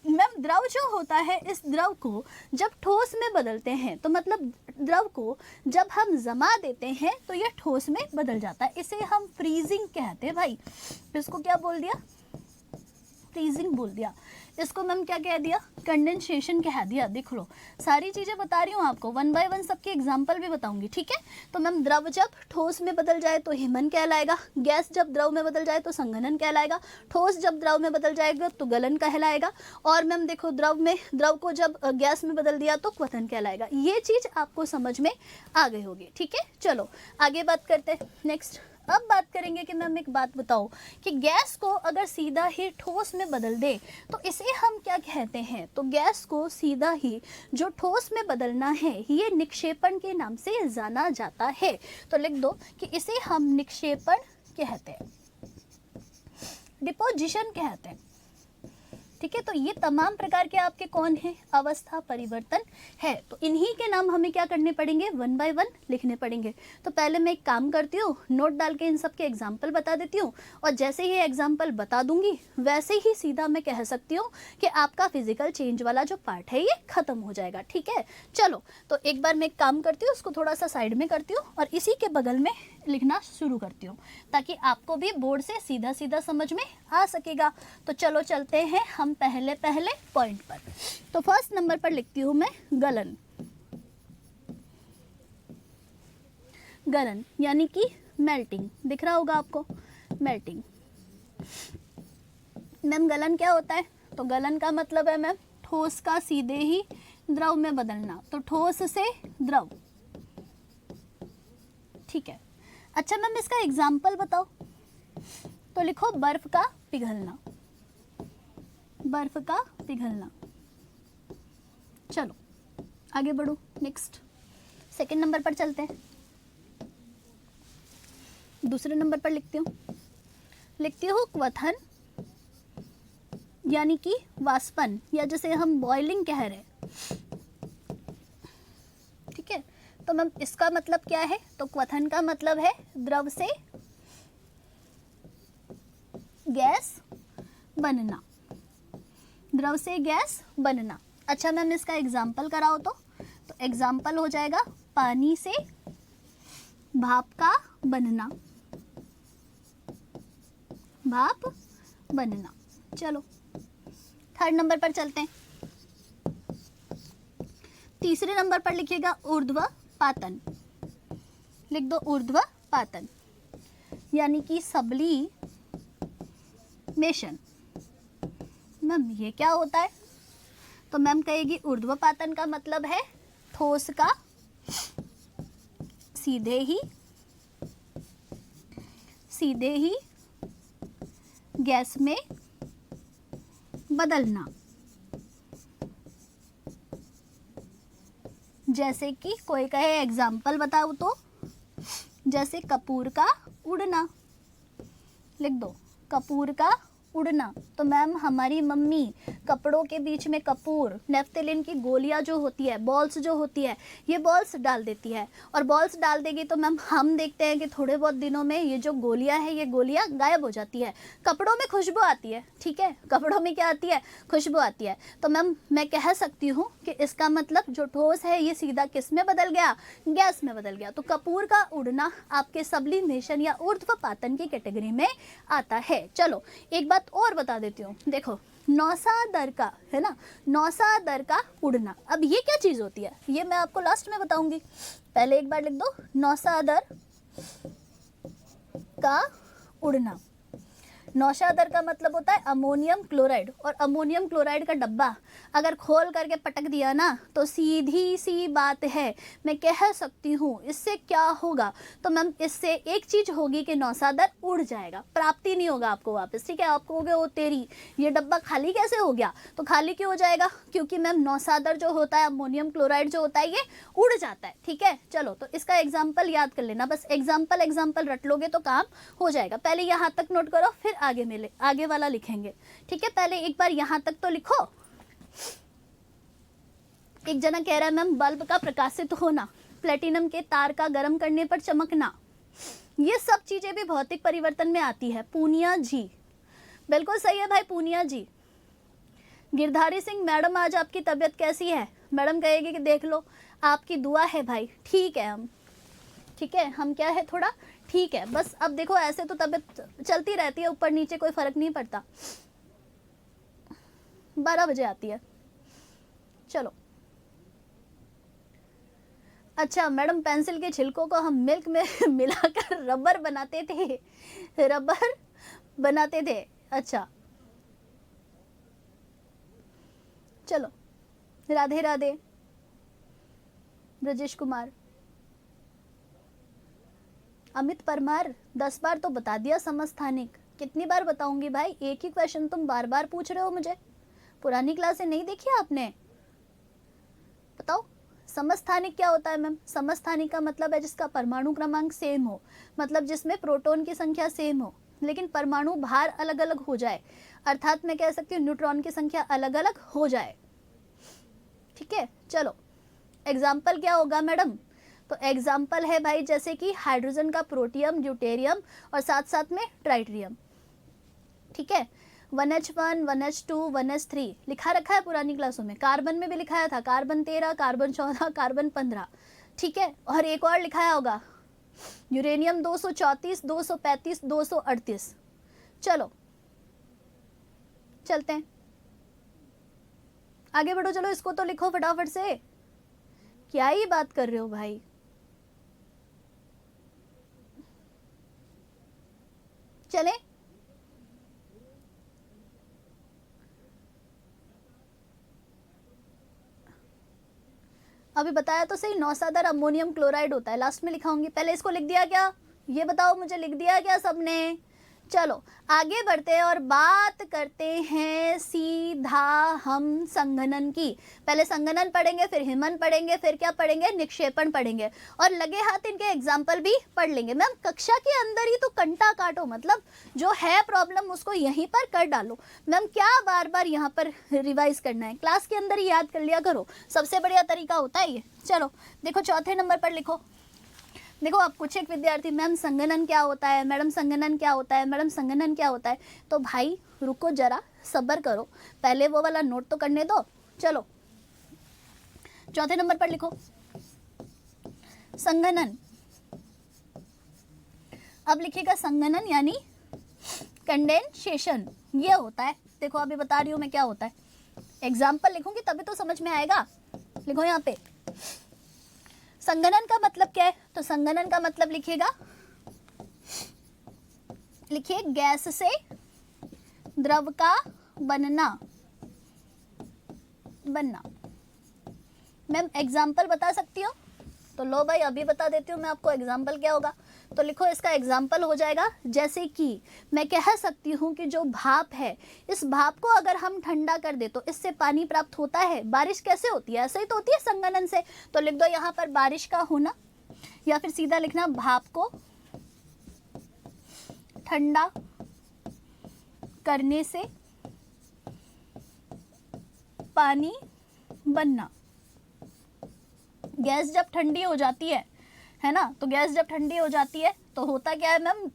मैम द्रव जो होता है, इस द्रव को जब ठोस में बदलते हैं, तो मतलब द्रव को जब हम जमा देते हैं तो यह ठोस में बदल जाता है, इसे हम फ्रीजिंग कहते हैं। भाई इसको क्या बोल दिया, फ्रीजिंग बोल दिया। इसको मैम क्या कह दिया, कंडेंसेशन कह दिया। देख लो सारी चीज़ें बता रही हूँ आपको, 1 बाय 1 सबके एग्जाम्पल भी बताऊंगी, ठीक है। तो मैम द्रव जब ठोस में बदल जाए तो हिमन कहलाएगा, गैस जब द्रव में बदल जाए तो संघनन कहलाएगा, ठोस जब द्रव में बदल जाएगा तो गलन कहलाएगा, और मैम देखो द्रव को जब गैस में बदल दिया तो क्वथन कहलाएगा। ये चीज़ आपको समझ में आ गई होगी, ठीक है। चलो आगे बात करते हैं, नेक्स्ट अब बात करेंगे कि मैम एक बात बताओ कि गैस को अगर सीधा ही ठोस में बदल दे तो इसे हम क्या कहते हैं, तो गैस को सीधा ही जो ठोस में बदलना है ये निक्षेपण के नाम से जाना जाता है। तो लिख दो कि इसे हम निक्षेपण कहते हैं, डिपोजिशन कहते हैं, ठीक है। तो ये तमाम प्रकार के आपके कौन है, अवस्था परिवर्तन है। तो इन्हीं के नाम हमें क्या करने पड़ेंगे, 1 बाय 1 लिखने पड़ेंगे। तो पहले मैं एक काम करती हूँ, नोट डाल के इन सब के एग्जाम्पल बता देती हूँ, और जैसे ही एग्जाम्पल बता दूंगी वैसे ही सीधा मैं कह सकती हूँ कि आपका फिजिकल चेंज वाला जो पार्ट है ये खत्म हो जाएगा, ठीक है। चलो तो एक बार मैं एक काम करती हूँ, उसको थोड़ा सा साइड में करती हूँ और इसी के बगल में लिखना शुरू करती हूँ ताकि आपको भी बोर्ड से सीधा सीधा समझ में आ सकेगा। तो चलो चलते हैं हम पहले पॉइंट पर। तो फर्स्ट नंबर पर लिखती हूँ मैं गलन। गलन यानी कि मेल्टिंग, दिख रहा होगा आपको, मेल्टिंग। मैम गलन क्या होता है? तो गलन का मतलब है मैम ठोस का सीधे ही द्रव में बदलना, तो ठोस से द्रव, ठीक है। अच्छा मैम इसका एग्जाम्पल बताओ, तो लिखो बर्फ का पिघलना, बर्फ का पिघलना। चलो आगे बढ़ो, नेक्स्ट सेकंड नंबर पर चलते हैं। दूसरे नंबर पर लिखती हूँ क्वथन यानी कि वाष्पन, या जैसे हम बॉइलिंग कह रहे हैं, ठीक है। तो मैम इसका मतलब क्या है? तो क्वथन का मतलब है द्रव से गैस बनना, द्रव से गैस बनना। अच्छा मैम इसका एग्जाम्पल कराओ तो एग्जाम्पल हो जाएगा पानी से भाप का बनना, भाप बनना। चलो थर्ड नंबर पर चलते हैं। तीसरे नंबर पर लिखिएगा ऊर्ध्वपातन, लिख दो ऊर्ध्वपातन यानी कि सब्लीमेशन। मैम ये क्या होता है? तो मैम कहेगी ऊर्ध्वपातन का मतलब है ठोस का सीधे ही गैस में बदलना। जैसे कि कोई कहे एग्जाम्पल बताओ तो जैसे कपूर का उड़ना, लिख दो कपूर का उड़ना। तो मैम हमारी मम्मी कपड़ों के बीच में कपूर, नेफ्थेलिन की गोलियां जो होती है, बॉल्स जो होती है, ये बॉल्स डाल देती है। और बॉल्स डाल देगी तो मैम हम देखते हैं कि थोड़े बहुत दिनों में ये जो गोलियां है ये गोलियां गायब हो जाती है। कपड़ों में खुशबू आती है, ठीक है, कपड़ों में क्या आती है? खुशबू आती है। तो मैम मैं कह सकती हूँ कि इसका मतलब जो ठोस है ये सीधा किस में बदल गया? गैस में बदल गया। तो कपूर का उड़ना आपके सब्लिमेशन या ऊर्ध्वपातन की कैटेगरी में आता है। चलो एक बात और बता देती हूँ, देखो नौसादर का है ना, नौसादर का उड़ना। अब ये क्या चीज़ होती है ये मैं आपको लास्ट में बताऊंगी, पहले एक बार लिख दो नौसादर का उड़ना। नौशादर का मतलब होता है अमोनियम क्लोराइड, और अमोनियम क्लोराइड का डब्बा अगर खोल करके पटक दिया ना तो सीधी सी बात है, मैं कह सकती हूँ इससे क्या होगा? तो मैम इससे एक चीज होगी कि नौशादर उड़ जाएगा, प्राप्ति नहीं होगा आपको वापस, ठीक है। आप कहोगे ओ तेरी ये डब्बा खाली कैसे हो गया? तो खाली क्यों हो जाएगा? क्योंकि मैम नौशादर जो होता है, अमोनियम क्लोराइड जो होता है ये उड़ जाता है, ठीक है। चलो तो इसका एग्जाम्पल याद कर लेना, बस एग्जाम्पल रट लोगे तो काम हो जाएगा। पहले यहाँ तक नोट करो, फिर आगे वाला लिखेंगे, ठीक है। पहले एक बार यहाँ तक तो लिखो। एक जना कह रहा है मैम बल्ब का प्रकाशित होना, प्लेटिनम के तार का गर्म करने पर चमकना, ये सब चीजें भी भौतिक परिवर्तन में आती है। पूनिया जी, बिल्कुल सही है भाई पूनिया जी। गिरधारी सिंह मैडम आज आपकी तबीयत कैसी है? मैडम कहेगी कि देख लो आपकी दुआ है भाई, ठीक है हम, ठीक है हम क्या है थोड़ा ठीक है। बस अब देखो ऐसे तो तबीयत चलती रहती है, ऊपर नीचे कोई फर्क नहीं पड़ता। 12 बजे आती है। चलो अच्छा मैडम पेंसिल के छिलकों को हम मिल्क में मिलाकर रबर बनाते थे। अच्छा चलो राधे राधे। ब्रजेश कुमार, अमित परमार 10 बार तो बता दिया समस्थानिक, कितनी बार बताऊंगी भाई? एक ही क्वेश्चन तुम बार बार पूछ रहे हो मुझे, पुरानी क्लासें नहीं देखी आपने? बताओ समस्थानिक क्या होता है मैम? समस्थानिक का मतलब है जिसका परमाणु क्रमांक सेम हो, मतलब जिसमें प्रोटॉन की संख्या सेम हो लेकिन परमाणु भार अलग अलग हो जाए, अर्थात मैं कह सकती हूँ न्यूट्रॉन की संख्या अलग अलग हो जाए, ठीक है। चलो एग्जाम्पल क्या होगा मैडम? तो एग्जाम्पल है भाई जैसे कि हाइड्रोजन का प्रोटियम, ड्यूटेरियम और साथ साथ में ट्राइट्रियम, ठीक है। 1H1, 1H2, 1H3 लिखा रखा है पुरानी क्लासों में, कार्बन में भी लिखाया था, कार्बन 13, कार्बन 14, कार्बन 15, ठीक है। और एक और लिखाया होगा यूरेनियम 234, 235, 238। चलो चलते हैं, आगे बढ़ो। चलो इसको तो लिखो फटाफट से, क्या ही बात कर रहे हो भाई। चले, अभी बताया तो सही, नौसादर अमोनियम क्लोराइड होता है, लास्ट में लिखा होंगी। पहले इसको लिख दिया क्या, ये बताओ मुझे, लिख दिया क्या सबने? चलो आगे बढ़ते हैं और बात करते हैं सीधा हम संघनन की। पहले संघनन पढ़ेंगे, फिर हिमन पढ़ेंगे, फिर क्या पढ़ेंगे, निक्षेपण पढ़ेंगे, और लगे हाथ इनके एग्जाम्पल भी पढ़ लेंगे। मैम कक्षा के अंदर ही तो कंटा काटो, मतलब जो है प्रॉब्लम उसको यहीं पर कर डालो। मैम क्या बार बार यहाँ पर रिवाइज करना है, क्लास के अंदर ही याद कर लिया करो, सबसे बढ़िया तरीका होता है ये। चलो देखो चौथे नंबर पर लिखो। देखो अब कुछ एक विद्यार्थी, मैम संगणन क्या होता है, मैडम संगणन क्या होता है, मैडम संगणन क्या होता है, तो भाई रुको जरा, सब्र करो, पहले वो वाला नोट तो करने दो। चलो चौथे नंबर पर लिखो संगणन। अब लिखिएगा संगणन यानी कंडेंसेशन, ये होता है। देखो अभी बता रही हूं मैं क्या होता है, एग्जाम्पल लिखूंगी तभी तो समझ में आएगा। लिखो यहाँ पे संगणन का मतलब क्या है, तो संगणन का मतलब लिखिएगा, लिखिए गैस से द्रव का बनना। मैम एग्जाम्पल बता सकती हो, तो लो भाई अभी बता देती हूँ मैं आपको एग्जाम्पल क्या होगा। तो लिखो इसका एग्जाम्पल हो जाएगा, जैसे कि मैं कह सकती हूँ कि जो भाप है, इस भाप को अगर हम ठंडा कर दे तो इससे पानी प्राप्त होता है। बारिश कैसे होती है, ऐसे ही तो होती है संगणन से। तो लिख दो यहाँ पर बारिश का होना, या फिर सीधा लिखना भाप को ठंडा करने से पानी बनना। गैस जब ठंडी हो जाती है ना, तो गैस जब ठंडी हो जाती है तो होता क्या है मैम,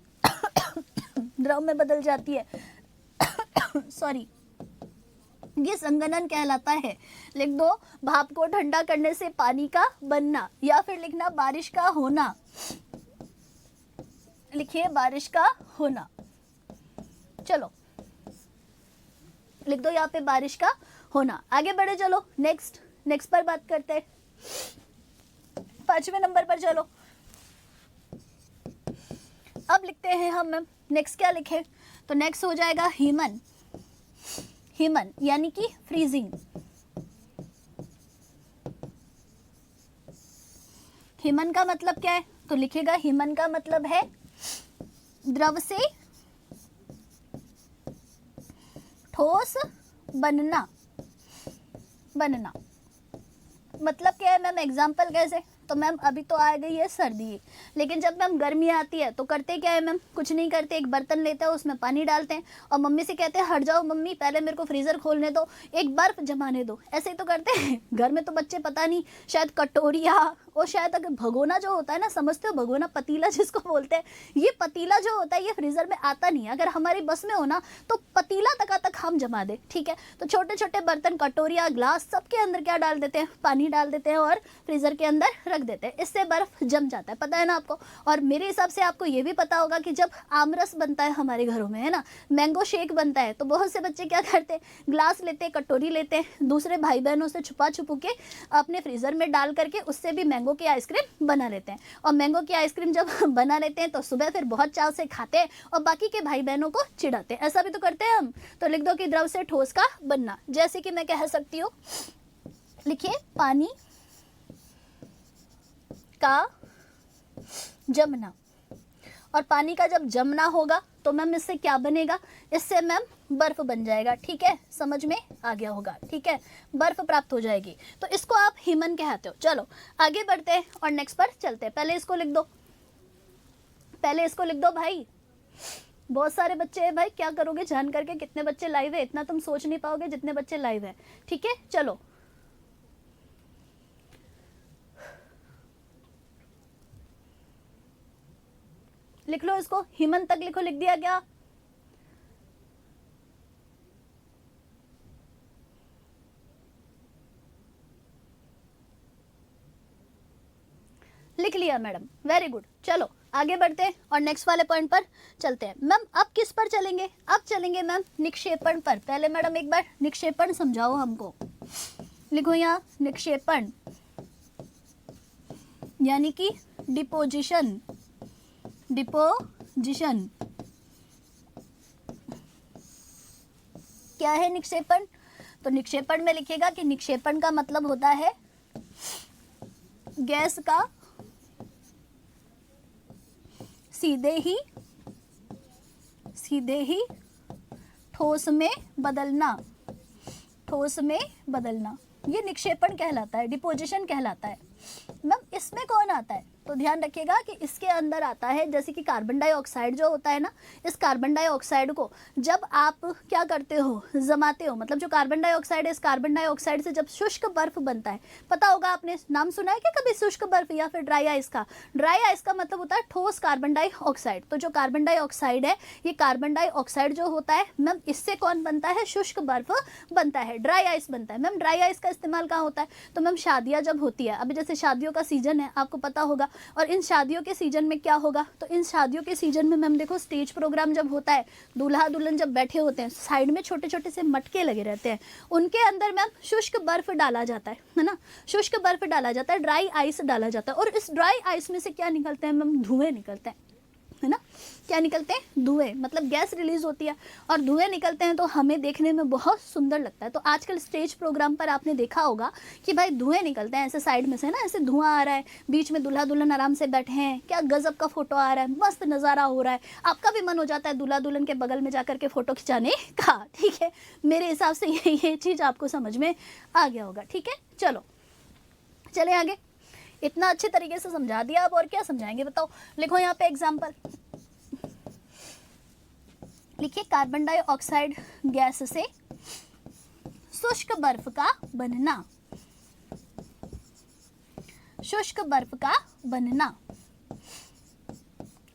द्रव में बदल जाती है। सॉरी, ये संगणन कहलाता है। लिख दो भाप को ठंडा करने से पानी का बनना, या फिर लिखना बारिश का होना। लिखिए बारिश का होना। चलो लिख दो यहाँ पे बारिश का होना। आगे बढ़े, चलो नेक्स्ट पर बात करते हैं। 5वें नंबर पर चलो, अब लिखते हैं हम मैम नेक्स्ट क्या लिखे, तो नेक्स्ट हो जाएगा हिमन। हिमन यानी कि फ्रीजिंग। हिमन का मतलब क्या है, तो लिखेगा हिमन का मतलब है द्रव से ठोस बनना। मतलब क्या है मैम, एग्जाम्पल कैसे, तो मैम अभी तो आ गई है सर्दी, लेकिन जब मैम गर्मी आती है तो करते क्या है मैम, कुछ नहीं करते, एक बर्तन लेते हैं उसमें पानी डालते हैं और मम्मी से कहते हैं हट जाओ मम्मी, पहले मेरे को फ्रीजर खोलने दो, एक बर्फ जमाने दो। ऐसे ही तो करते हैं घर में। तो बच्चे पता नहीं शायद कटोरिया और शायद अगर भगोना जो होता है ना, समझते हो भगोना, पतीला जिसको बोलते हैं, ये पतीला जो होता है ये फ्रीजर में आता नहीं है। अगर हमारी बस में हो ना तो पतीला तक हम जमा दे, ठीक है। तो छोटे छोटे बर्तन, कटोरिया, ग्लास, सबके अंदर क्या डाल देते हैं, पानी डाल देते हैं और फ्रीजर के अंदर रख देते हैं। इससे बर्फ जम जाता है, पता है ना आपको। और मेरे हिसाब से आपको ये भी पता होगा कि जब आमरस बनता है हमारे घरों में, है ना, मैंगो शेक बनता है, तो बहुत से बच्चे क्या करते हैं, ग्लास लेते हैं, कटोरी लेते हैं, दूसरे भाई बहनों से छुपा छुपू के अपने फ्रीजर में डाल करके उससे भी मैंगो की आइसक्रीम बना लेते हैं। और मैंगो की आइसक्रीम जब बना लेते हैं तो सुबह फिर बहुत चाव से खाते हैं और बाकी के भाई बहनों को चिढ़ाते हैं। ऐसा भी तो करते हैं हम। तो लिख दो कि द्रव से ठोस का बनना। जैसे कि मैं कह सकती हूँ, लिखिए पानी का जमना। और पानी का जब जमना होगा तो मैम इससे क्या बनेगा, इससे मैम बर्फ बन जाएगा, ठीक है। समझ में आ गया होगा, ठीक है, बर्फ प्राप्त हो जाएगी। तो इसको आप हिमन कहते हो। चलो आगे बढ़ते हैं और नेक्स्ट पर चलते हैं। पहले इसको लिख दो भाई। बहुत सारे बच्चे हैं भाई, क्या करोगे जान करके, कितने बच्चे लाइव है, इतना तुम सोच नहीं पाओगे जितने बच्चे लाइव है, ठीक है। चलो लिख लो इसको, हिमन तक लिखो। लिख दिया क्या, लिख लिया मैडम, वेरी गुड। चलो आगे बढ़ते हैं और नेक्स्ट वाले पॉइंट पर चलते हैं। मैम अब किस पर चलेंगे? अब चलेंगे मैम निक्षेपण पर। पहले मैडम एक बार निक्षेपण समझाओ हमको। लिखो यहाँ निक्षेपण यानी कि डिपोजिशन। डिपोजिशन क्या है निक्षेपण? तो निक्षेपण में लिखेगा कि निक्षेपण का मतलब होता है गैस का सीधे ही ठोस में बदलना। ठोस में बदलना ये निक्षेपण कहलाता है, डिपोजिशन कहलाता है। मैम इसमें कौन आता है? तो ध्यान रखिएगा कि इसके अंदर आता है जैसे कि कार्बन डाइऑक्साइड जो होता है ना, इस कार्बन डाइऑक्साइड को जब आप क्या करते हो, जमाते हो, मतलब जो कार्बन डाइऑक्साइड है, इस कार्बन डाइऑक्साइड से जब शुष्क बर्फ बनता है, पता होगा आपने नाम सुना है क्या कभी शुष्क बर्फ या फिर ड्राई आइस का? ड्राई आइस का मतलब होता है ठोस कार्बन डाइऑक्साइड। तो जो कार्बन डाइऑक्साइड है, ये कार्बन डाइऑक्साइड जो होता है मैम, इससे कौन बनता है? शुष्क बर्फ बनता है, ड्राई आइस बनता है। मैम ड्राई आइस का इस्तेमाल कहाँ होता है? तो मैम शादियाँ जब होती है, अभी जैसे शादियों का सीजन है, आपको पता होगा, और इन शादियों के सीजन में क्या होगा? तो इन शादियों के सीजन में मैम देखो, स्टेज प्रोग्राम जब होता है, दूल्हा दुल्हन जब बैठे होते हैं, साइड में छोटे छोटे से मटके लगे रहते हैं, उनके अंदर मैम शुष्क बर्फ डाला जाता है ना, शुष्क बर्फ डाला जाता है, ड्राई आइस डाला जाता है। और इस ड्राई आइस में से क्या निकलते हैं मैम? धुएं निकलते हैं, है ना। क्या निकलते हैं? धुएं, मतलब गैस रिलीज होती है और धुएं निकलते हैं, तो हमें देखने में बहुत सुंदर लगता है। तो आजकल स्टेज प्रोग्राम पर आपने देखा होगा कि भाई धुएं निकलते हैं ऐसे साइड में से ना, ऐसे धुआं आ रहा है, बीच में दूल्हा दुल्हन आराम से बैठे हैं, क्या गजब का फोटो आ रहा है, मस्त नज़ारा हो रहा है। आपका भी मन हो जाता है दूल्हा दुल्हन के बगल में जाकर के फोटो खिंचाने का, ठीक है। मेरे हिसाब से ये चीज़ आपको समझ में आ गया होगा, ठीक है। चलो चले आगे। इतना अच्छे तरीके से समझा दिया, अब और क्या समझाएंगे बताओ। लिखो यहाँ पे एग्जाम्पल, लिखिए कार्बन डाइऑक्साइड गैस से शुष्क बर्फ का बनना। शुष्क बर्फ का बनना।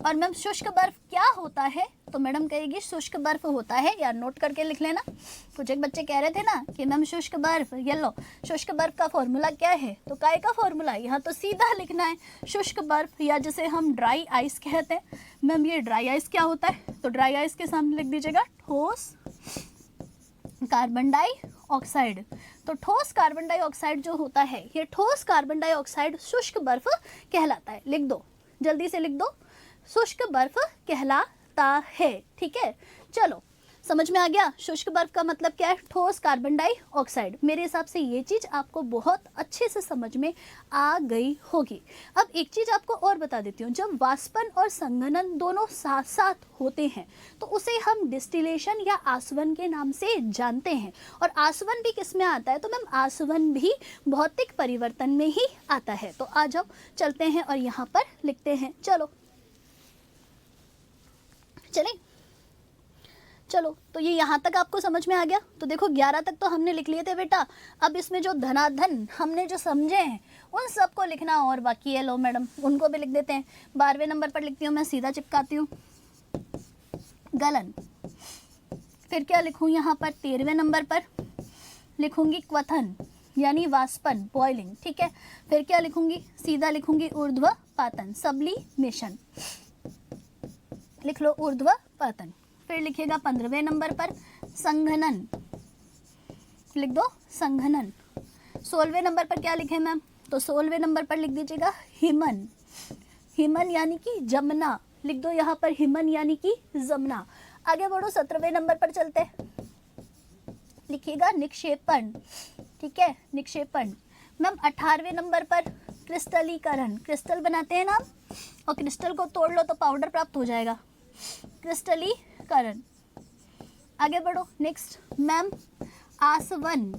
और मैम शुष्क बर्फ क्या होता है? तो मैडम कहेगी शुष्क बर्फ होता है, यार नोट करके लिख लेना। कुछ एक बच्चे कह रहे थे ना कि मैम शुष्क बर्फ, ये लो शुष्क बर्फ का फॉर्मूला क्या है? तो काय का फॉर्मूला? यहाँ तो सीधा लिखना है शुष्क बर्फ, या जिसे हम ड्राई आइस कहते हैं। मैम ये ड्राई आइस क्या होता है? तो ड्राई आइस के सामने लिख दीजिएगा ठोस कार्बन डाइऑक्साइड। तो ठोस कार्बन डाइऑक्साइड जो होता है, ये ठोस कार्बन डाइऑक्साइड शुष्क बर्फ कहलाता है। लिख दो, जल्दी से लिख दो, शुष्क बर्फ कहलाता है, ठीक है। चलो समझ में आ गया शुष्क बर्फ का मतलब क्या है? ठोस कार्बन डाइऑक्साइड। मेरे हिसाब से ये चीज़ आपको बहुत अच्छे से समझ में आ गई होगी। अब एक चीज़ आपको और बता देती हूँ, जब वाष्पन और संघनन दोनों साथ साथ होते हैं तो उसे हम डिस्टिलेशन या आसवन के नाम से जानते हैं। और आसवन भी किस में आता है? तो मैम आसवन भी भौतिक परिवर्तन में ही आता है। तो आ जाओ चलते हैं और यहाँ पर लिखते हैं। चलो चलें, चलो तो ये यहाँ तक आपको समझ में आ गया। तो देखो 11 तक तो हमने लिख लिए थे बेटा, अब इसमें जो धनाधन हमने जो समझे हैं उन सबको लिखना और बाकी है। लो मैडम उनको भी लिख देते हैं। 12वें नंबर पर लिखती हूँ मैं, सीधा चिपकाती हूँ गलन। फिर क्या लिखूँ यहाँ पर? 13वें नंबर पर लिखूँगी क्वथन यानी वाष्पन, बॉइलिंग, ठीक है। फिर क्या लिखूँगी? सीधा लिखूँगी ऊर्ध्वपातन, सब्लिमेशन। लिख लो ऊर्ध्वपातन। फिर लिखिएगा 15वें नंबर पर संघनन, लिख दो संघनन। 16वें नंबर पर क्या लिखे मैम? तो 16वें नंबर पर लिख दीजिएगा हिमन। हिमन यानी कि जमना, लिख दो यहाँ पर हिमन यानी कि जमना। आगे बढ़ो 17वें नंबर पर चलते हैं, लिखिएगा निक्षेपण, ठीक है, निक्षेपण। मैम 18वें नंबर पर क्रिस्टलीकरण, क्रिस्टल बनाते हैं ना और क्रिस्टल को तोड़ लो तो पाउडर प्राप्त हो जाएगा, क्रिस्टलीकरण। आगे बढ़ो नेक्स्ट मैम आसवन,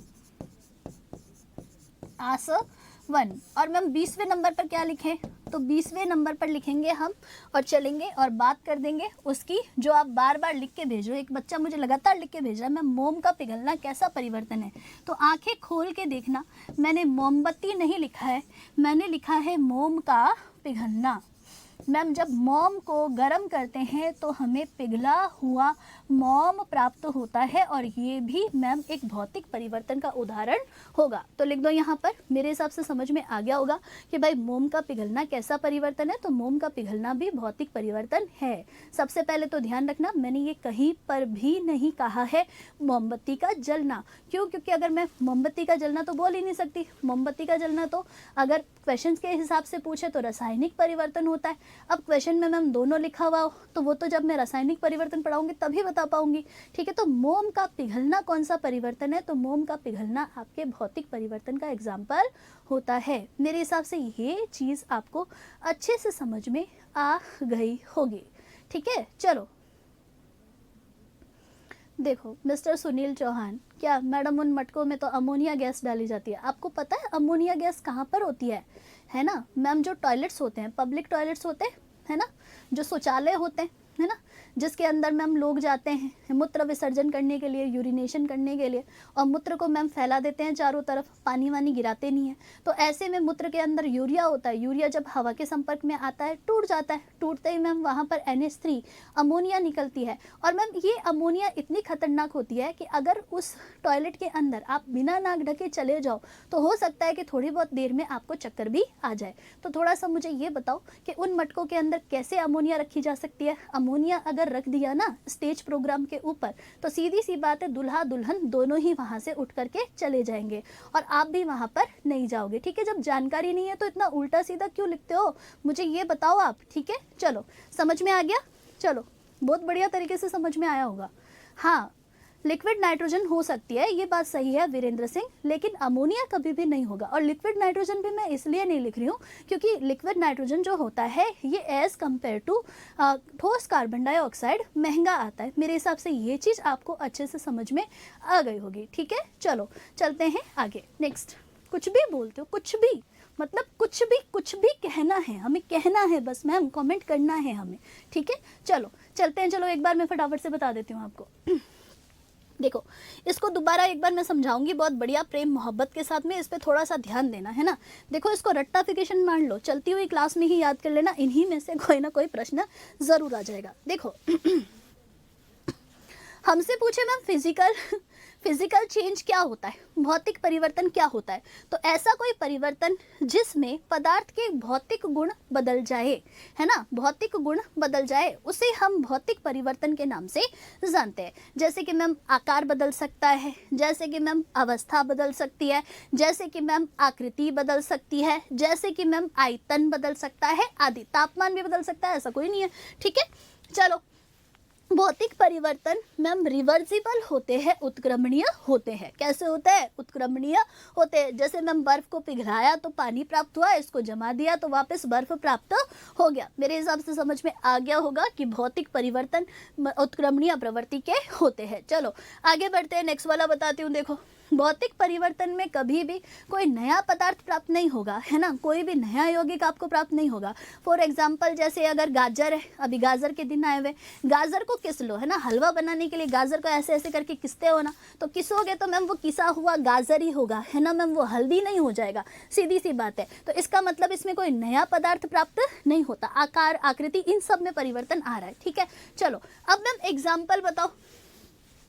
आसवन। और मैम 20वें नंबर पर क्या लिखें? तो 20वें नंबर पर लिखेंगे हम और चलेंगे और बात कर देंगे उसकी, जो आप बार बार लिख के भेजो। एक बच्चा मुझे लगातार लिख के भेज रहा है, मैम मोम का पिघलना कैसा परिवर्तन है? तो आंखें खोल के देखना, मैंने मोमबत्ती नहीं लिखा है, मैंने लिखा है मोम का पिघलना। मैम जब मोम को गर्म करते हैं तो हमें पिघला हुआ मोम प्राप्त होता है और ये भी मैम एक भौतिक परिवर्तन का उदाहरण होगा। तो लिख दो यहाँ पर, मेरे हिसाब से समझ में आ गया होगा कि भाई मोम का पिघलना कैसा परिवर्तन है। तो मोम का पिघलना भी भौतिक परिवर्तन है। सबसे पहले तो ध्यान रखना, मैंने ये कहीं पर भी नहीं कहा है मोमबत्ती का जलना। क्यों? क्योंकि अगर मैं मोमबत्ती का जलना तो बोल ही नहीं सकती। मोमबत्ती का जलना तो अगर क्वेश्चंस के हिसाब से पूछे तो रासायनिक परिवर्तन होता है। अब क्वेश्चन में मैम दोनों लिखा हुआ हो तो वो तो जब मैं रासायनिक परिवर्तन पढ़ाऊंगी तभी बता पाऊंगी। ठीक है, तो मोम का पिघलना कौन सा परिवर्तन है? तो मोम का पिघलना आपके भौतिक परिवर्तन का एग्जाम्पल होता है। मेरे हिसाब से ये चीज़ आपको अच्छे से समझ में आ गई होगी। ठीक है, चलो देखो मिस्टर सुनील चौहान, क्या मैडम उन मटकों में तो अमोनिया गैस डाली जाती है। आपको पता है अमोनिया गैस कहाँ पर होती है ना मैम? जो टॉयलेट्स होते हैं, पब्लिक टॉयलेट्स होते हैं, है ना, जो शौचालय होते हैं, है ना, जिसके अंदर मैम लोग जाते हैं मूत्र विसर्जन करने के लिए, यूरिनेशन करने के लिए, और मूत्र को मैम फैला देते हैं चारों तरफ, पानी वानी गिराते नहीं है। तो ऐसे में मूत्र के अंदर यूरिया होता है। यूरिया जब हवा के संपर्क में आता है टूट जाता है। टूटते ही मैम वहाँ पर NH3 अमोनिया निकलती है। और मैम ये अमोनिया इतनी खतरनाक होती है कि अगर उस टॉयलेट के अंदर आप बिना नाक ढके चले जाओ तो हो सकता है कि थोड़ी बहुत देर में आपको चक्कर भी आ जाए। तो थोड़ा सा मुझे ये बताओ कि उन मटकों के अंदर कैसे अमोनिया रखी जा सकती है? अमोनिया अगर रख दिया ना स्टेज प्रोग्राम के ऊपर तो सीधी सी बात है, दुल्हा दुल्हन दोनों ही वहां से उठ करके चले जाएंगे और आप भी वहां पर नहीं जाओगे। ठीक है, जब जानकारी नहीं है तो इतना उल्टा सीधा क्यों लिखते हो, मुझे ये बताओ आप। ठीक है, चलो समझ में आ गया? चलो बहुत बढ़िया तरीके से समझ में आया होगा। हाँ, लिक्विड नाइट्रोजन हो सकती है, ये बात सही है वीरेंद्र सिंह, लेकिन अमोनिया कभी भी नहीं होगा। और लिक्विड नाइट्रोजन भी मैं इसलिए नहीं लिख रही हूँ क्योंकि लिक्विड नाइट्रोजन जो होता है ये एज कंपेयर टू ठोस कार्बन डाइऑक्साइड महंगा आता है। मेरे हिसाब से ये चीज़ आपको अच्छे से समझ में आ गई होगी। ठीक है, चलो चलते हैं आगे। नेक्स्ट, कुछ भी बोलते हो, कुछ भी मतलब कुछ भी कहना है, हमें कहना है बस मैम, कमेंट करना है हमें। ठीक है, चलो चलते हैं। चलो एक बार मैं फटाफट से बता देती हूँ आपको। देखो इसको दोबारा एक बार मैं समझाऊंगी बहुत बढ़िया प्रेम मोहब्बत के साथ में, इस पे थोड़ा सा ध्यान देना है ना। देखो इसको रट्टाफिकेशन मान लो, चलती हुई क्लास में ही याद कर लेना, इन्हीं में से कोई ना कोई प्रश्न जरूर आ जाएगा। देखो हमसे पूछे मैम फिजिकल चेंज क्या होता है, भौतिक परिवर्तन क्या होता है, तो ऐसा कोई परिवर्तन जिसमें पदार्थ के भौतिक गुण बदल जाए, है ना, भौतिक गुण बदल जाए, उसे हम भौतिक परिवर्तन के नाम से जानते हैं। जैसे कि मैम आकार बदल सकता है, जैसे कि मैम अवस्था बदल सकती है, जैसे कि मैम आकृति बदल सकती है, जैसे कि मैम आयतन बदल सकता है आदि। तापमान भी बदल सकता है, ऐसा कोई नहीं है। ठीक है, चलो भौतिक परिवर्तन मैम रिवर्सिबल होते हैं, उत्क्रमणीय होते हैं। कैसे होते हैं? उत्क्रमणीय होते हैं। जैसे मैम बर्फ को पिघलाया तो पानी प्राप्त हुआ, इसको जमा दिया तो वापस बर्फ प्राप्त हो गया। मेरे हिसाब से समझ में आ गया होगा कि भौतिक परिवर्तन उत्क्रमणीय प्रवृत्ति के होते हैं। चलो आगे बढ़ते हैं, नेक्स्ट वाला बताती हूँ। देखो भौतिक परिवर्तन में कभी भी कोई नया पदार्थ प्राप्त नहीं होगा, है ना, कोई भी नया यौगिक आपको प्राप्त नहीं होगा। फॉर एग्जाम्पल जैसे अगर गाजर है, अभी गाजर के दिन आए हुए, गाजर को किस लो, है ना, हलवा बनाने के लिए गाजर को ऐसे ऐसे करके किसते हो ना, तो किसोगे तो मैम वो किसा हुआ गाजर ही होगा, है ना मैम, वो हल्दी नहीं हो जाएगा, सीधी सी बात है। तो इसका मतलब इसमें कोई नया पदार्थ प्राप्त नहीं होता, आकार आकृति इन सब में परिवर्तन आ रहा है। ठीक है, चलो अब मैम एग्जाम्पल बताओ।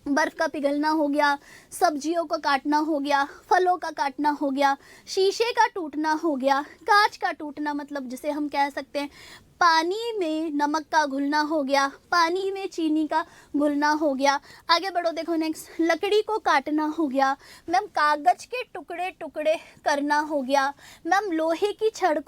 बर्फ का पिघलना हो गया, सब्जियों को काटना हो गया, फलों का काटना हो गया, शीशे का टूटना हो गया, कांच का टूटना, मतलब जिसे हम कह सकते हैं पानी में नमक का घुलना हो गया, पानी में चीनी का घुलना हो गया। आगे बढ़ो, देखो नेक्स्ट, लकड़ी को काटना हो गया, मैम कागज के टुकड़े टुकड़े करना हो गया, मैम लोहे की छड़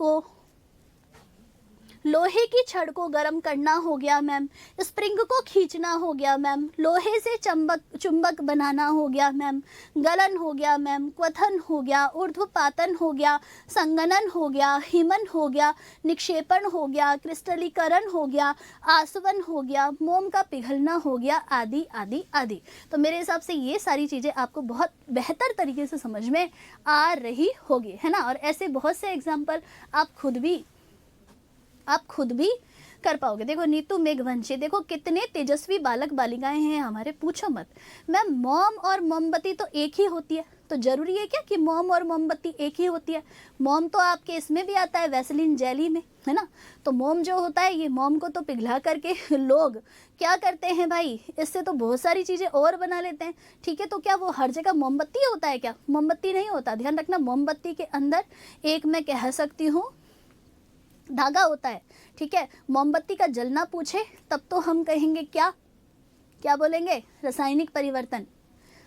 को गर्म करना हो गया, मैम स्प्रिंग को खींचना हो गया, मैम लोहे से चुंबक बनाना हो गया, मैम गलन हो गया, मैम क्वथन हो गया, ऊर्ध्वपातन हो गया, संगनन हो गया, हिमन हो गया, निक्षेपण हो गया, क्रिस्टलीकरण हो गया, आसवन हो गया, मोम का पिघलना हो गया, आदि आदि आदि। तो मेरे हिसाब से ये सारी चीज़ें आपको बहुत बेहतर तरीके से समझ में आ रही होगी, है ना। और ऐसे बहुत से एग्जाम्पल आप खुद भी कर पाओगे। देखो नीतू मेघवंशी, देखो कितने तेजस्वी बालक बालिकाएं हैं हमारे, पूछो मत। मैम मोम और मोमबत्ती तो एक ही होती है, तो जरूरी है क्या कि मोम और मोमबत्ती एक ही होती है? मोम तो आपके इसमें भी आता है, वैसलीन जेली में, है ना। तो मोम जो होता है, ये मोम को तो पिघला करके लोग क्या करते हैं भाई, इससे तो बहुत सारी चीज़ें और बना लेते हैं, ठीक है। तो क्या वो हर जगह मोमबत्ती होता है क्या? मोमबत्ती नहीं होता, ध्यान रखना। मोमबत्ती के अंदर एक मैं कह सकती हूँ धागा होता है, ठीक है। मोमबत्ती का जलना पूछे तब तो हम कहेंगे क्या, क्या बोलेंगे? रासायनिक परिवर्तन।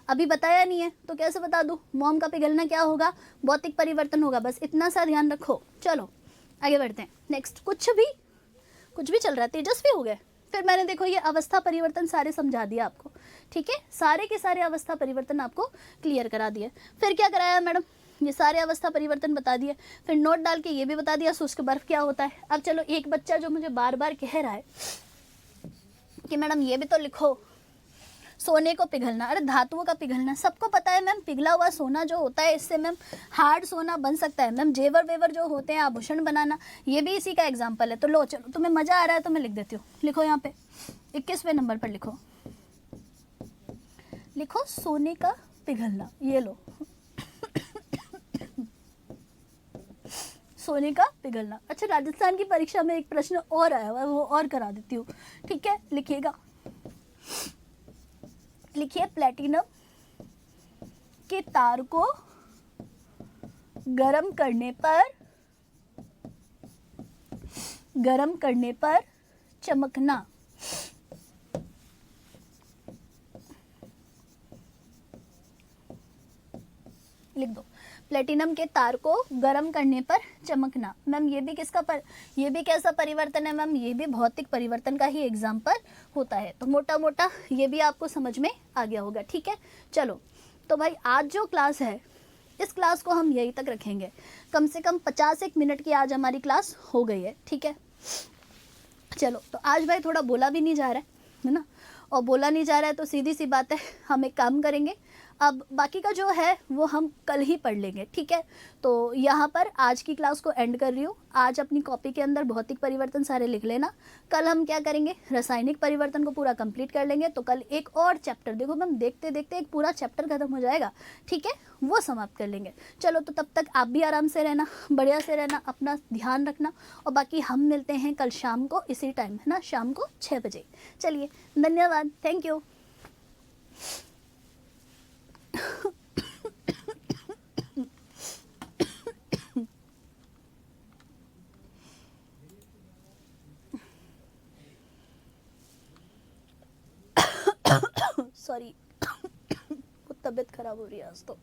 अभी बताया नहीं है तो कैसे बता दूँ? मोम का पिघलना क्या होगा? भौतिक परिवर्तन होगा। बस इतना सा ध्यान रखो। चलो आगे बढ़ते हैं। नेक्स्ट, कुछ भी चल रहा है, तेजस्वी हो गए। फिर मैंने देखो ये अवस्था परिवर्तन सारे समझा दिया आपको, ठीक है। सारे के सारे अवस्था परिवर्तन आपको क्लियर करा दिए। फिर क्या कराया मैडम? ये सारे अवस्था परिवर्तन बता दिए, फिर नोट डाल के ये भी बता दिया शुष्क बर्फ क्या होता है। अब चलो, एक बच्चा जो मुझे बार बार कह रहा है कि मैडम ये भी तो लिखो, सोने को पिघलना। अरे धातुओं का पिघलना सबको पता है मैम, पिघला हुआ सोना जो होता है इससे मैम हार्ड सोना बन सकता है मैम। जेवर वेवर जो होते हैं आभूषण बनाना, ये भी इसी का एग्जाम्पल है। तो लो चलो, तुम्हें मजा आ रहा है तो मैं लिख देती हूँ। लिखो यहाँ पे 21वें नंबर पर लिखो, लिखो सोने का पिघलना। ये लो सोने का पिघलना। अच्छा, राजस्थान की परीक्षा में एक प्रश्न और आया हुआ है, वो और करा देती हूँ, ठीक है। लिखिएगा, लिखिए प्लेटिनम के तार को गरम करने पर चमकना। लिख दो, प्लेटिनम के तार को गर्म करने पर चमकना। मैम ये भी ये भी कैसा परिवर्तन है मैम? ये भी भौतिक परिवर्तन का ही एग्जाम्पल होता है। तो मोटा मोटा ये भी आपको समझ में आ गया होगा, ठीक है। चलो तो भाई आज जो क्लास है, इस क्लास को हम यहीं तक रखेंगे। कम से कम 50 मिनट की आज हमारी क्लास हो गई है, ठीक है। चलो तो आज भाई थोड़ा बोला भी नहीं जा रहा है ना, और बोला नहीं जा रहा है तो सीधी सी बात है, हम एक काम करेंगे, अब बाकी का जो है वो हम कल ही पढ़ लेंगे, ठीक है। तो यहाँ पर आज की क्लास को एंड कर रही हूँ। आज अपनी कॉपी के अंदर भौतिक परिवर्तन सारे लिख लेना। कल हम क्या करेंगे, रासायनिक परिवर्तन को पूरा कंप्लीट कर लेंगे। तो कल एक और चैप्टर, देखो मैम देखते देखते एक पूरा चैप्टर खत्म हो जाएगा, ठीक है, वो समाप्त कर लेंगे। चलो तो तब तक आप भी आराम से रहना, बढ़िया से रहना, अपना ध्यान रखना, और बाकी हम मिलते हैं कल शाम को इसी टाइम, है ना, शाम को 6 बजे। चलिए, धन्यवाद, थैंक यू। सॉरी तबीयत खराब हो रही है आज तो।